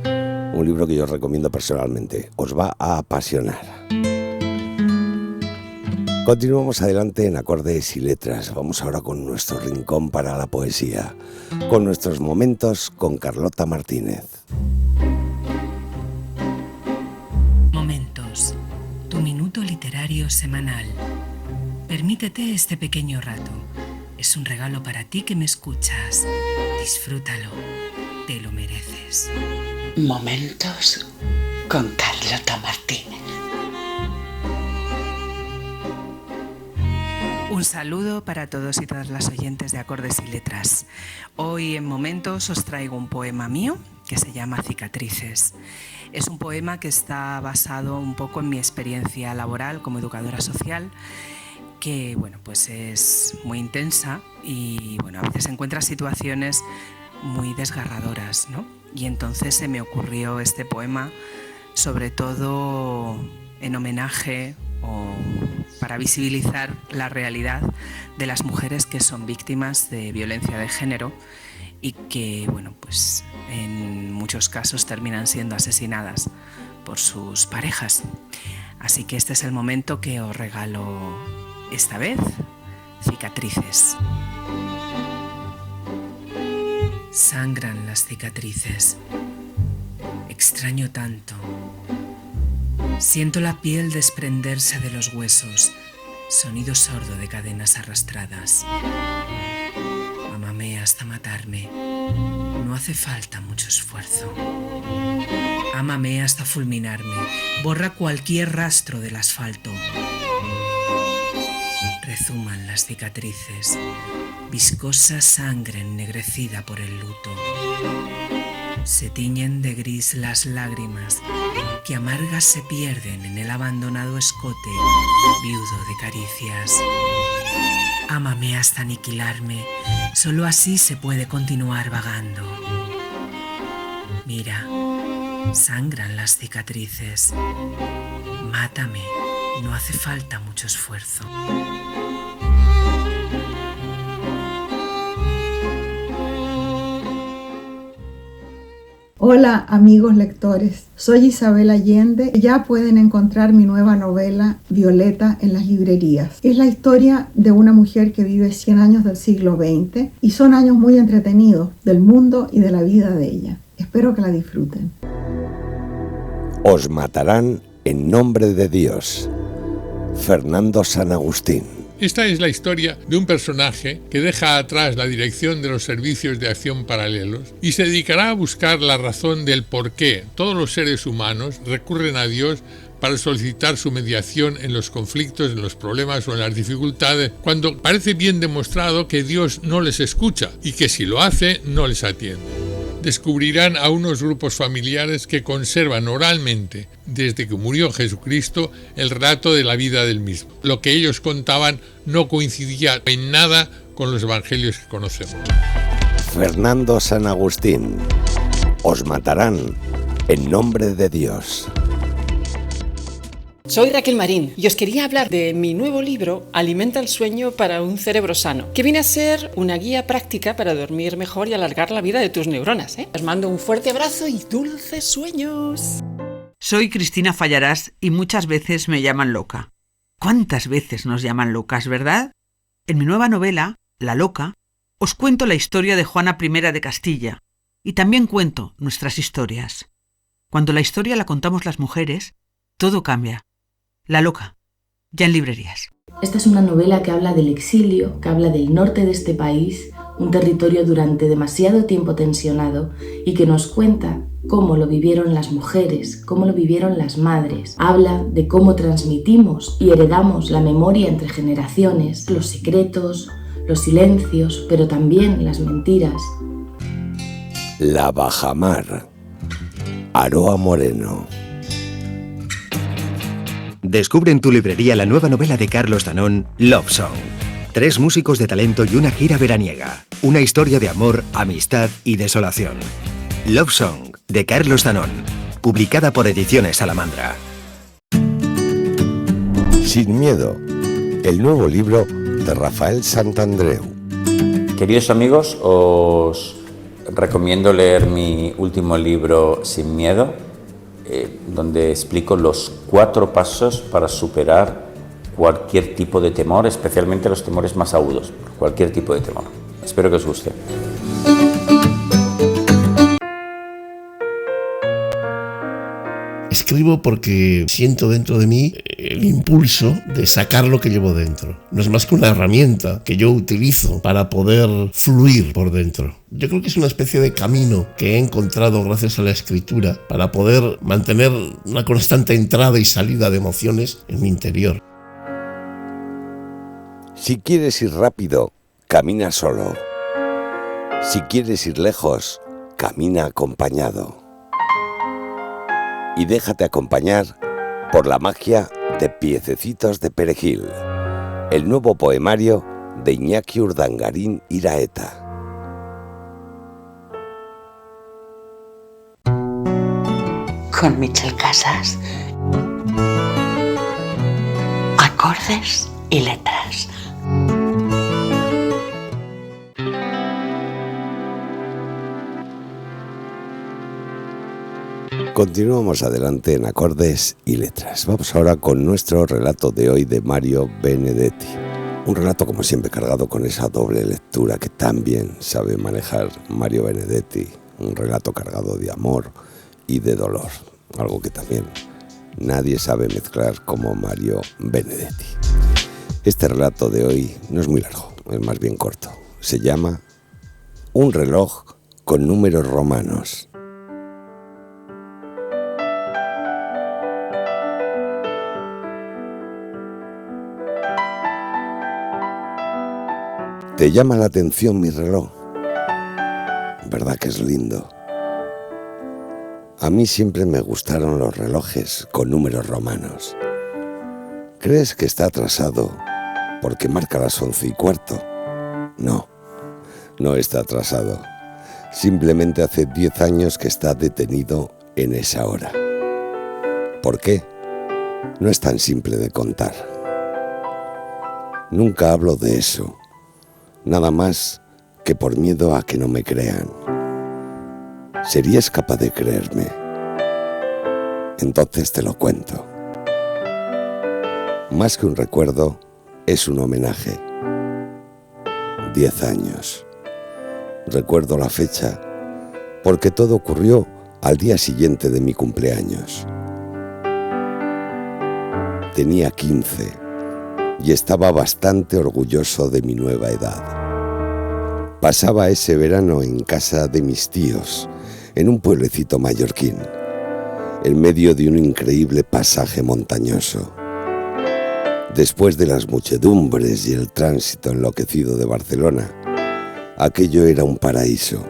[SPEAKER 3] Un libro que yo os recomiendo personalmente, os va a apasionar. Continuamos adelante en Acordes y Letras. Vamos ahora con nuestro rincón para la poesía, con nuestros momentos con Carlota Martínez.
[SPEAKER 11] Momentos, tu minuto literario semanal. Permítete este pequeño rato. Es un regalo para ti que me escuchas. Disfrútalo. Te lo mereces.
[SPEAKER 1] Momentos con Carlota Martínez.
[SPEAKER 11] Un saludo para todos y todas las oyentes de Acordes y Letras. Hoy en Momentos os traigo un poema mío que se llama Cicatrices. Es un poema que está basado un poco en mi experiencia laboral como educadora social, que bueno, pues es muy intensa y bueno, a veces encuentra situaciones muy desgarradoras, ¿no? Y entonces se me ocurrió este poema, sobre todo en homenaje o para visibilizar la realidad de las mujeres que son víctimas de violencia de género y que, bueno, pues en muchos casos terminan siendo asesinadas por sus parejas. Así que este es el momento que os regalo esta vez, cicatrices. Sangran las cicatrices. Extraño tanto. Siento la piel desprenderse de los huesos. Sonido sordo de cadenas arrastradas. Ámame hasta matarme. No hace falta mucho esfuerzo. Ámame hasta fulminarme. Borra cualquier rastro del asfalto. Rezuman las cicatrices. Viscosa sangre ennegrecida por el luto. Se tiñen de gris las lágrimas que amargas se pierden en el abandonado escote viudo de caricias. Ámame hasta aniquilarme, solo así se puede continuar vagando. Mira, sangran las cicatrices. Mátame, no hace falta mucho esfuerzo.
[SPEAKER 12] Hola amigos lectores, soy Isabel Allende. Ya pueden encontrar mi nueva novela Violeta en las librerías. Es la historia de una mujer que vive 100 años del siglo XX y son años muy entretenidos del mundo y de la vida de ella. Espero que la disfruten.
[SPEAKER 3] Os matarán en nombre de Dios. Fernando San Agustín.
[SPEAKER 13] Esta es la historia de un personaje que deja atrás la dirección de los servicios de acción paralelos y se dedicará a buscar la razón del por qué todos los seres humanos recurren a Dios para solicitar su mediación en los conflictos, en los problemas o en las dificultades, cuando parece bien demostrado que Dios no les escucha y que si lo hace no les atiende. Descubrirán a unos grupos familiares que conservan oralmente, desde que murió Jesucristo, el relato de la vida del mismo. Lo que ellos contaban no coincidía en nada con los evangelios que conocemos.
[SPEAKER 3] Fernando San Agustín. Os matarán en nombre de Dios.
[SPEAKER 14] Soy Raquel Marín y os quería hablar de mi nuevo libro Alimenta el sueño para un cerebro sano, que viene a ser una guía práctica para dormir mejor y alargar la vida de tus neuronas. Os mando un fuerte abrazo y dulces sueños.
[SPEAKER 15] Soy Cristina Fallarás y muchas veces me llaman loca. ¿Cuántas veces nos llaman locas, verdad? En mi nueva novela, La loca, os cuento la historia de Juana I de Castilla y también cuento nuestras historias. Cuando la historia la contamos las mujeres, todo cambia. La loca, ya en librerías.
[SPEAKER 16] Esta es una novela que habla del exilio, que habla del norte de este país, un territorio durante demasiado tiempo tensionado y que nos cuenta cómo lo vivieron las mujeres, cómo lo vivieron las madres. Habla de cómo transmitimos y heredamos la memoria entre generaciones, los secretos, los silencios, pero también las mentiras.
[SPEAKER 3] La bajamar. Aroa Moreno.
[SPEAKER 17] Descubre en tu librería la nueva novela de Carlos Danón, Love Song. 3 músicos de talento y una gira veraniega. Una historia de amor, amistad y desolación. Love Song, de Carlos Danón. Publicada por Ediciones Salamandra.
[SPEAKER 3] Sin miedo. El nuevo libro de Rafael Santandreu.
[SPEAKER 18] Queridos amigos, os recomiendo leer mi último libro Sin miedo, donde explico los 4 pasos para superar cualquier tipo de temor, especialmente los temores más agudos, cualquier tipo de temor. Espero que os guste.
[SPEAKER 19] Escribo porque siento dentro de mí el impulso de sacar lo que llevo dentro. No es más que una herramienta que yo utilizo para poder fluir por dentro. Yo creo que es una especie de camino que he encontrado gracias a la escritura para poder mantener una constante entrada y salida de emociones en mi interior.
[SPEAKER 3] Si quieres ir rápido, camina solo. Si quieres ir lejos, camina acompañado. Y déjate acompañar por la magia de Piececitos de Perejil, el nuevo poemario de Iñaki Urdangarín Iraeta.
[SPEAKER 1] Con Michel Casas. Acordes y letras.
[SPEAKER 3] Continuamos adelante en Acordes y Letras. Vamos ahora con nuestro relato de hoy de Mario Benedetti. Un relato, como siempre, cargado con esa doble lectura que tan bien sabe manejar Mario Benedetti. Un relato cargado de amor y de dolor. Algo que también nadie sabe mezclar como Mario Benedetti. Este relato de hoy no es muy largo, es más bien corto. Se llama Un reloj con números romanos. ¿Te llama la atención mi reloj? ¿Verdad que es lindo? A mí siempre me gustaron los relojes con números romanos. ¿Crees que está atrasado porque marca las 11:15? No, no está atrasado. Simplemente hace 10 años que está detenido en esa hora. ¿Por qué? No es tan simple de contar. Nunca hablo de eso. Nada más que por miedo a que no me crean. ¿Serías capaz de creerme? Entonces te lo cuento. Más que un recuerdo, es un homenaje. 10 años. Recuerdo la fecha porque todo ocurrió al día siguiente de mi cumpleaños. Tenía 15 y estaba bastante orgulloso de mi nueva edad. Pasaba ese verano en casa de mis tíos, en un pueblecito mallorquín, en medio de un increíble pasaje montañoso. Después de las muchedumbres y el tránsito enloquecido de Barcelona, aquello era un paraíso.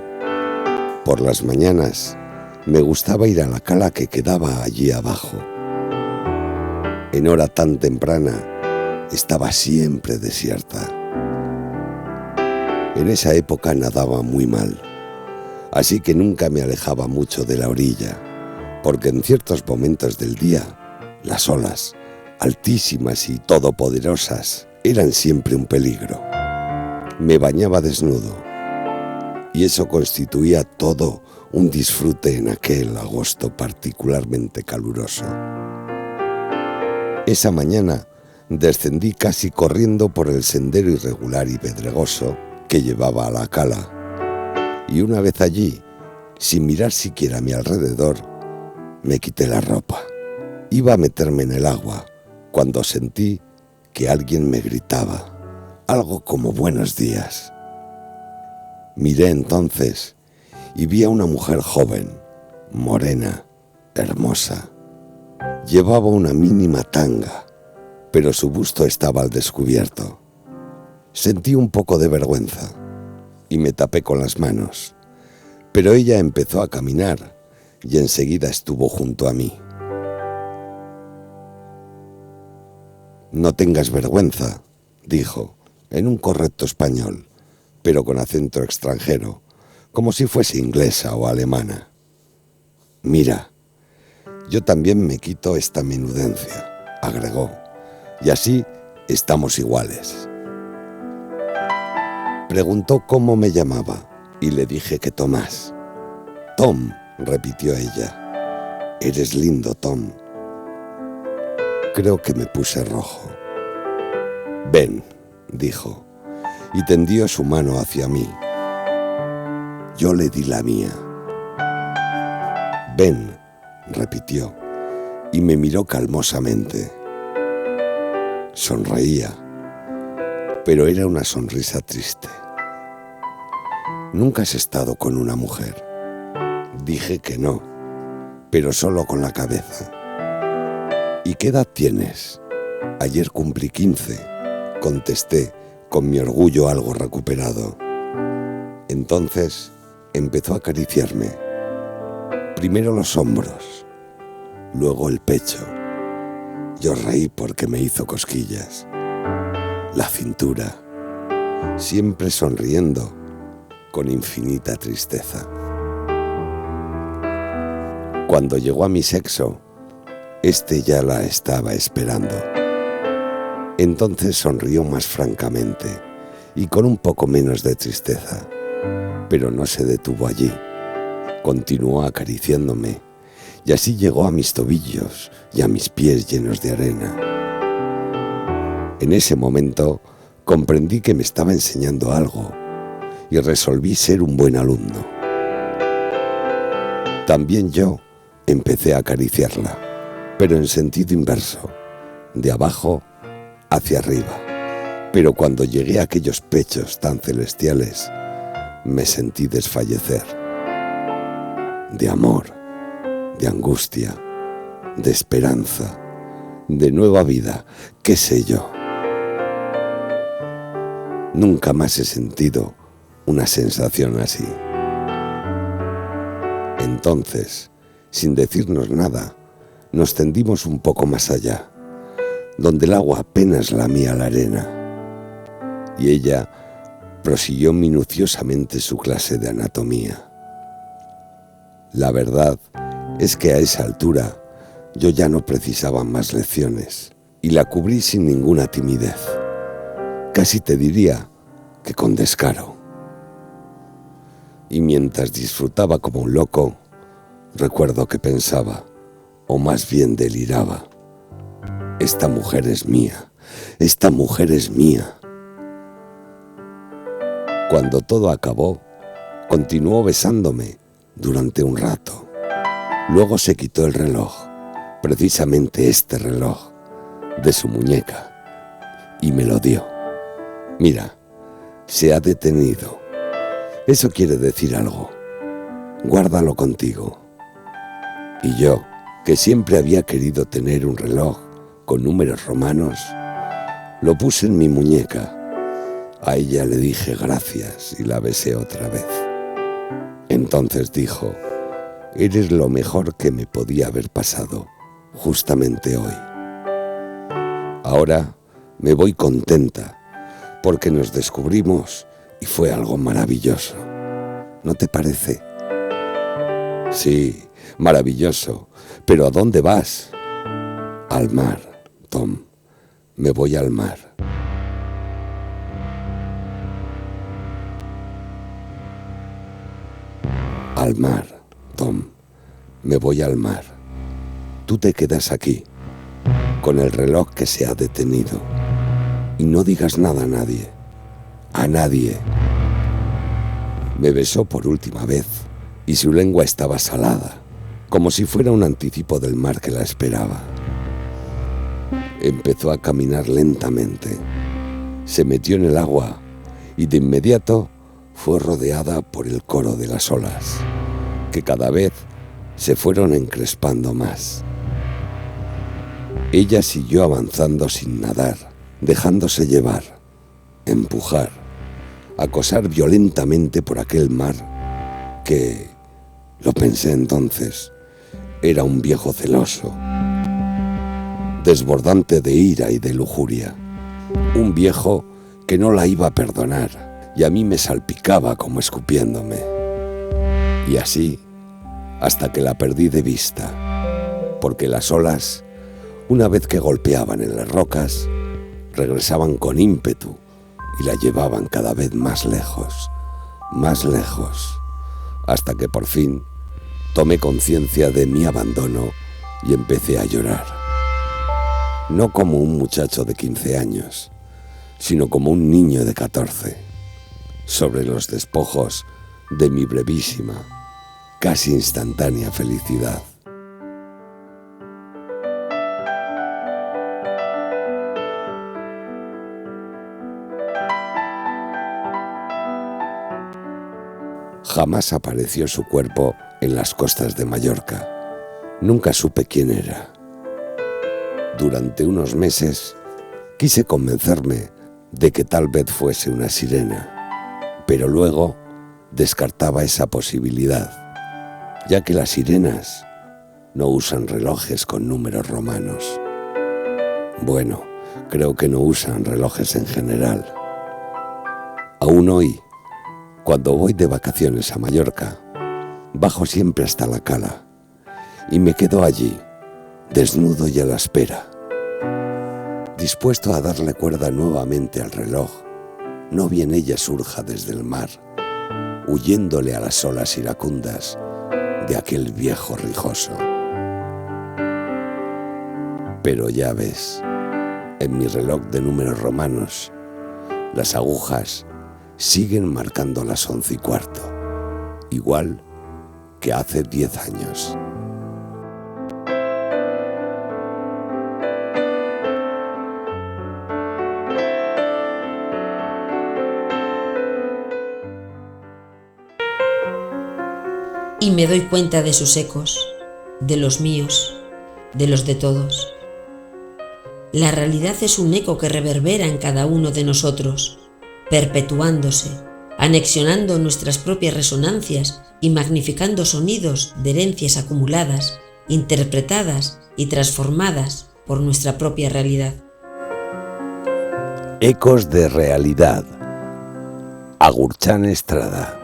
[SPEAKER 3] Por las mañanas me gustaba ir a la cala que quedaba allí abajo. En hora tan temprana estaba siempre desierta. En esa época nadaba muy mal, así que nunca me alejaba mucho de la orilla, porque en ciertos momentos del día, las olas, altísimas y todopoderosas, eran siempre un peligro. Me bañaba desnudo, y eso constituía todo un disfrute en aquel agosto particularmente caluroso. Esa mañana descendí casi corriendo por el sendero irregular y pedregoso que llevaba a la cala, y una vez allí, sin mirar siquiera a mi alrededor, me quité la ropa. Iba a meterme en el agua cuando sentí que alguien me gritaba, algo como buenos días. Miré entonces y vi a una mujer joven, morena, hermosa. Llevaba una mínima tanga, pero su busto estaba al descubierto. Sentí un poco de vergüenza y me tapé con las manos, pero ella empezó a caminar y enseguida estuvo junto a mí. No tengas vergüenza, dijo, en un correcto español, pero con acento extranjero, como si fuese inglesa o alemana. Mira, yo también me quito esta menudencia, agregó, y así estamos iguales. Preguntó cómo me llamaba y le dije que Tomás. Tom, repitió ella. Eres lindo, Tom. Creo que me puse rojo. Ven, dijo, y tendió su mano hacia mí. Yo le di la mía. Ven, repitió, y me miró calmosamente. Sonreía, pero era una sonrisa triste. ¿Nunca has estado con una mujer? Dije que no, pero solo con la cabeza. ¿Y qué edad tienes? Ayer cumplí 15, contesté con mi orgullo algo recuperado. Entonces empezó a acariciarme. Primero los hombros, luego el pecho. Yo reí porque me hizo cosquillas. La cintura, siempre sonriendo, con infinita tristeza. Cuando llegó a mi sexo, este ya la estaba esperando. Entonces sonrió más francamente y con un poco menos de tristeza, pero no se detuvo allí. Continuó acariciándome y así llegó a mis tobillos y a mis pies llenos de arena. En ese momento comprendí que me estaba enseñando algo y resolví ser un buen alumno. También yo empecé a acariciarla, pero en sentido inverso, de abajo hacia arriba. Pero cuando llegué a aquellos pechos tan celestiales, me sentí desfallecer. De amor, de angustia, de esperanza, de nueva vida, qué sé yo. Nunca más he sentido una sensación así. Entonces, sin decirnos nada, nos tendimos un poco más allá, donde el agua apenas lamía la arena, y ella prosiguió minuciosamente su clase de anatomía. La verdad es que a esa altura yo ya no precisaba más lecciones, y la cubrí sin ninguna timidez, casi te diría que con descaro. Y mientras disfrutaba como un loco, recuerdo que pensaba, o más bien deliraba: esta mujer es mía, esta mujer es mía. Cuando todo acabó, continuó besándome durante un rato. Luego se quitó el reloj, precisamente este reloj, de su muñeca, y me lo dio. Mira, se ha detenido. Eso quiere decir algo. Guárdalo contigo. Y yo, que siempre había querido tener un reloj con números romanos, lo puse en mi muñeca. A ella le dije gracias y la besé otra vez. Entonces dijo: eres lo mejor que me podía haber pasado justamente hoy. Ahora me voy contenta porque nos descubrimos y fue algo maravilloso. ¿No te parece? Sí, maravilloso. ¿Pero a dónde vas? Al mar, Tom. Me voy al mar. Al mar, Tom. Me voy al mar. Tú te quedas aquí, con el reloj que se ha detenido. Y no digas nada a nadie. A nadie. Me besó por última vez y su lengua estaba salada, como si fuera un anticipo del mar que la esperaba. Empezó a caminar lentamente. Se metió en el agua y de inmediato fue rodeada por el coro de las olas, que cada vez se fueron encrespando más. Ella siguió avanzando sin nadar, dejándose llevar, empujar, acosar violentamente por aquel mar que, lo pensé entonces, era un viejo celoso, desbordante de ira y de lujuria, un viejo que no la iba a perdonar y a mí me salpicaba como escupiéndome. Y así, hasta que la perdí de vista, porque las olas, una vez que golpeaban en las rocas, regresaban con ímpetu y la llevaban cada vez más lejos, hasta que por fin tomé conciencia de mi abandono y empecé a llorar. No como un muchacho de 15 años, sino como un niño de 14, sobre los despojos de mi brevísima, casi instantánea felicidad. Jamás apareció su cuerpo en las costas de Mallorca. Nunca supe quién era. Durante unos meses quise convencerme de que tal vez fuese una sirena, pero luego descartaba esa posibilidad, ya que las sirenas no usan relojes con números romanos. Bueno, creo que no usan relojes en general. Aún hoy, cuando voy de vacaciones a Mallorca, bajo siempre hasta la cala y me quedo allí, desnudo y a la espera, dispuesto a darle cuerda nuevamente al reloj, no bien ella surja desde el mar, huyéndole a las olas iracundas de aquel viejo rijoso. Pero ya ves, en mi reloj de números romanos, las agujas siguen marcando las 11:15, igual que hace 10 años.
[SPEAKER 20] Y me doy cuenta de sus ecos, de los míos, de los de todos. La realidad es un eco que reverbera en cada uno de nosotros, perpetuándose, anexionando nuestras propias resonancias y magnificando sonidos de herencias acumuladas, interpretadas y transformadas por nuestra propia realidad.
[SPEAKER 3] Ecos de realidad. Agurchán Estrada.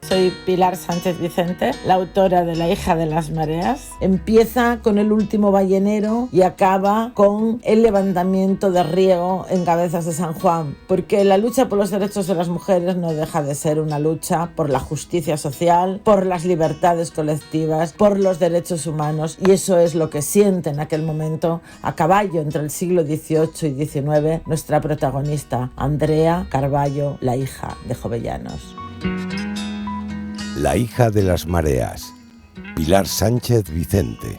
[SPEAKER 21] Soy Pilar Sánchez Vicente, la autora de La hija de las mareas. Empieza con el último ballenero y acaba con el levantamiento de Riego en Cabezas de San Juan, porque la lucha por los derechos de las mujeres no deja de ser una lucha por la justicia social, por las libertades colectivas, por los derechos humanos, y eso es lo que siente en aquel momento, a caballo entre el siglo XVIII y XIX, nuestra protagonista, Andrea Carballo, la hija de Jovellanos.
[SPEAKER 3] La hija de las mareas, Pilar Sánchez Vicente.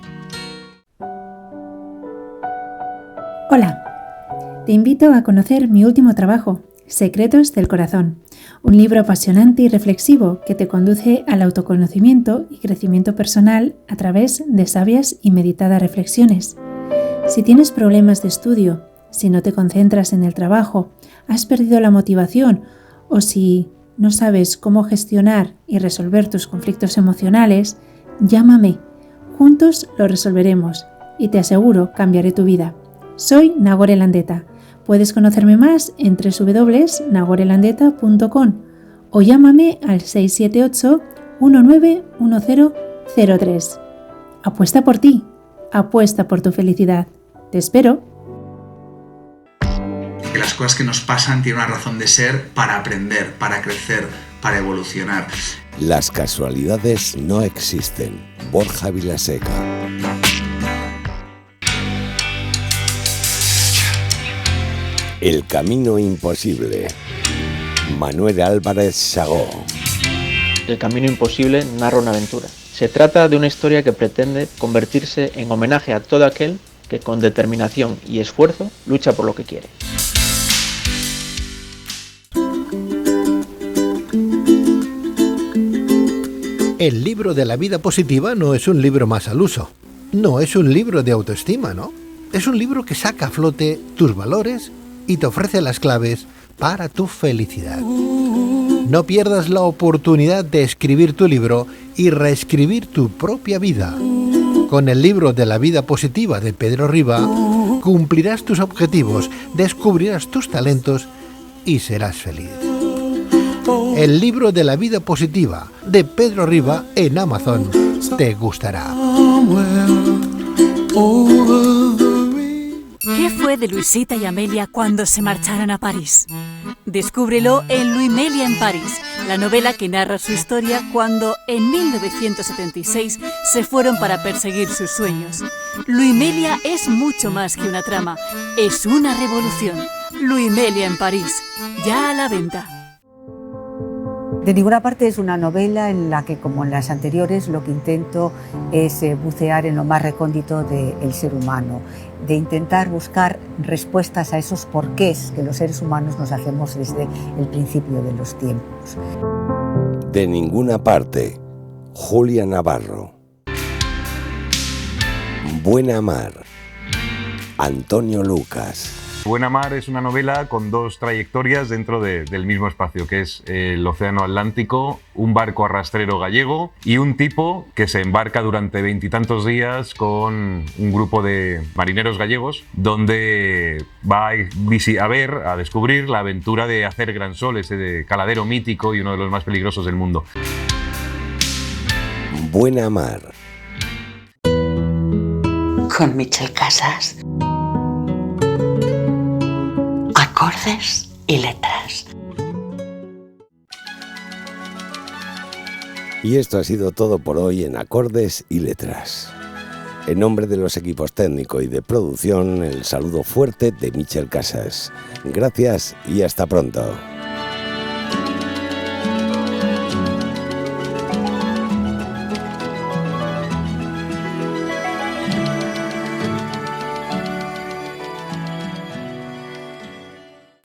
[SPEAKER 22] Hola, te invito a conocer mi último trabajo, Secretos del Corazón, un libro apasionante y reflexivo que te conduce al autoconocimiento y crecimiento personal a través de sabias y meditadas reflexiones. Si tienes problemas de estudio, si no te concentras en el trabajo, has perdido la motivación o si no sabes cómo gestionar y resolver tus conflictos emocionales, llámame. Juntos lo resolveremos y te aseguro cambiaré tu vida. Soy Nagore Landeta. Puedes conocerme más en www.nagorelandeta.com o llámame al 678 191003. Apuesta por ti, apuesta por tu felicidad. Te espero.
[SPEAKER 23] Que las cosas que nos pasan tienen una razón de ser para aprender, para crecer, para evolucionar.
[SPEAKER 3] Las casualidades no existen. Borja Vilaseca. El camino imposible. Manuel Álvarez Sagó.
[SPEAKER 24] El camino imposible narra una aventura. Se trata de una historia que pretende convertirse en homenaje a todo aquel que con determinación y esfuerzo lucha por lo que quiere.
[SPEAKER 25] El libro de la vida positiva no es un libro más al uso. No es un libro de autoestima, ¿no? Es un libro que saca a flote tus valores y te ofrece las claves para tu felicidad. No pierdas la oportunidad de escribir tu libro y reescribir tu propia vida. Con el libro de la vida positiva de Pedro Riba, cumplirás tus objetivos, descubrirás tus talentos y serás feliz. El libro de la vida positiva de Pedro Riba en Amazon te gustará.
[SPEAKER 26] ¿Qué fue de Luisita y Amelia cuando se marcharon a París? Descúbrelo en Luimelia en París, la novela que narra su historia cuando en 1976 se fueron para perseguir sus sueños. Luimelia es mucho más que una trama, es una revolución. Luimelia en París, ya a la venta.
[SPEAKER 27] De ninguna parte es una novela en la que, como en las anteriores, lo que intento es bucear en lo más recóndito del ser humano, de intentar buscar respuestas a esos porqués que los seres humanos nos hacemos desde el principio de los tiempos.
[SPEAKER 3] De ninguna parte, Julia Navarro. Buena Mar, Antonio Lucas.
[SPEAKER 28] Buena Mar es una novela con dos trayectorias dentro del mismo espacio, que es el Océano Atlántico, un barco arrastrero gallego y un tipo que se embarca durante 20 y tantos días con un grupo de marineros gallegos, donde va a descubrir la aventura de hacer Gran Sol, ese caladero mítico y uno de los más peligrosos del mundo.
[SPEAKER 3] Buena Mar.
[SPEAKER 1] Con Michel Casas. Acordes y letras.
[SPEAKER 3] Y esto ha sido todo por hoy en Acordes y Letras. En nombre de los equipos técnico y de producción, el saludo fuerte de Michel Casas. Gracias y hasta pronto.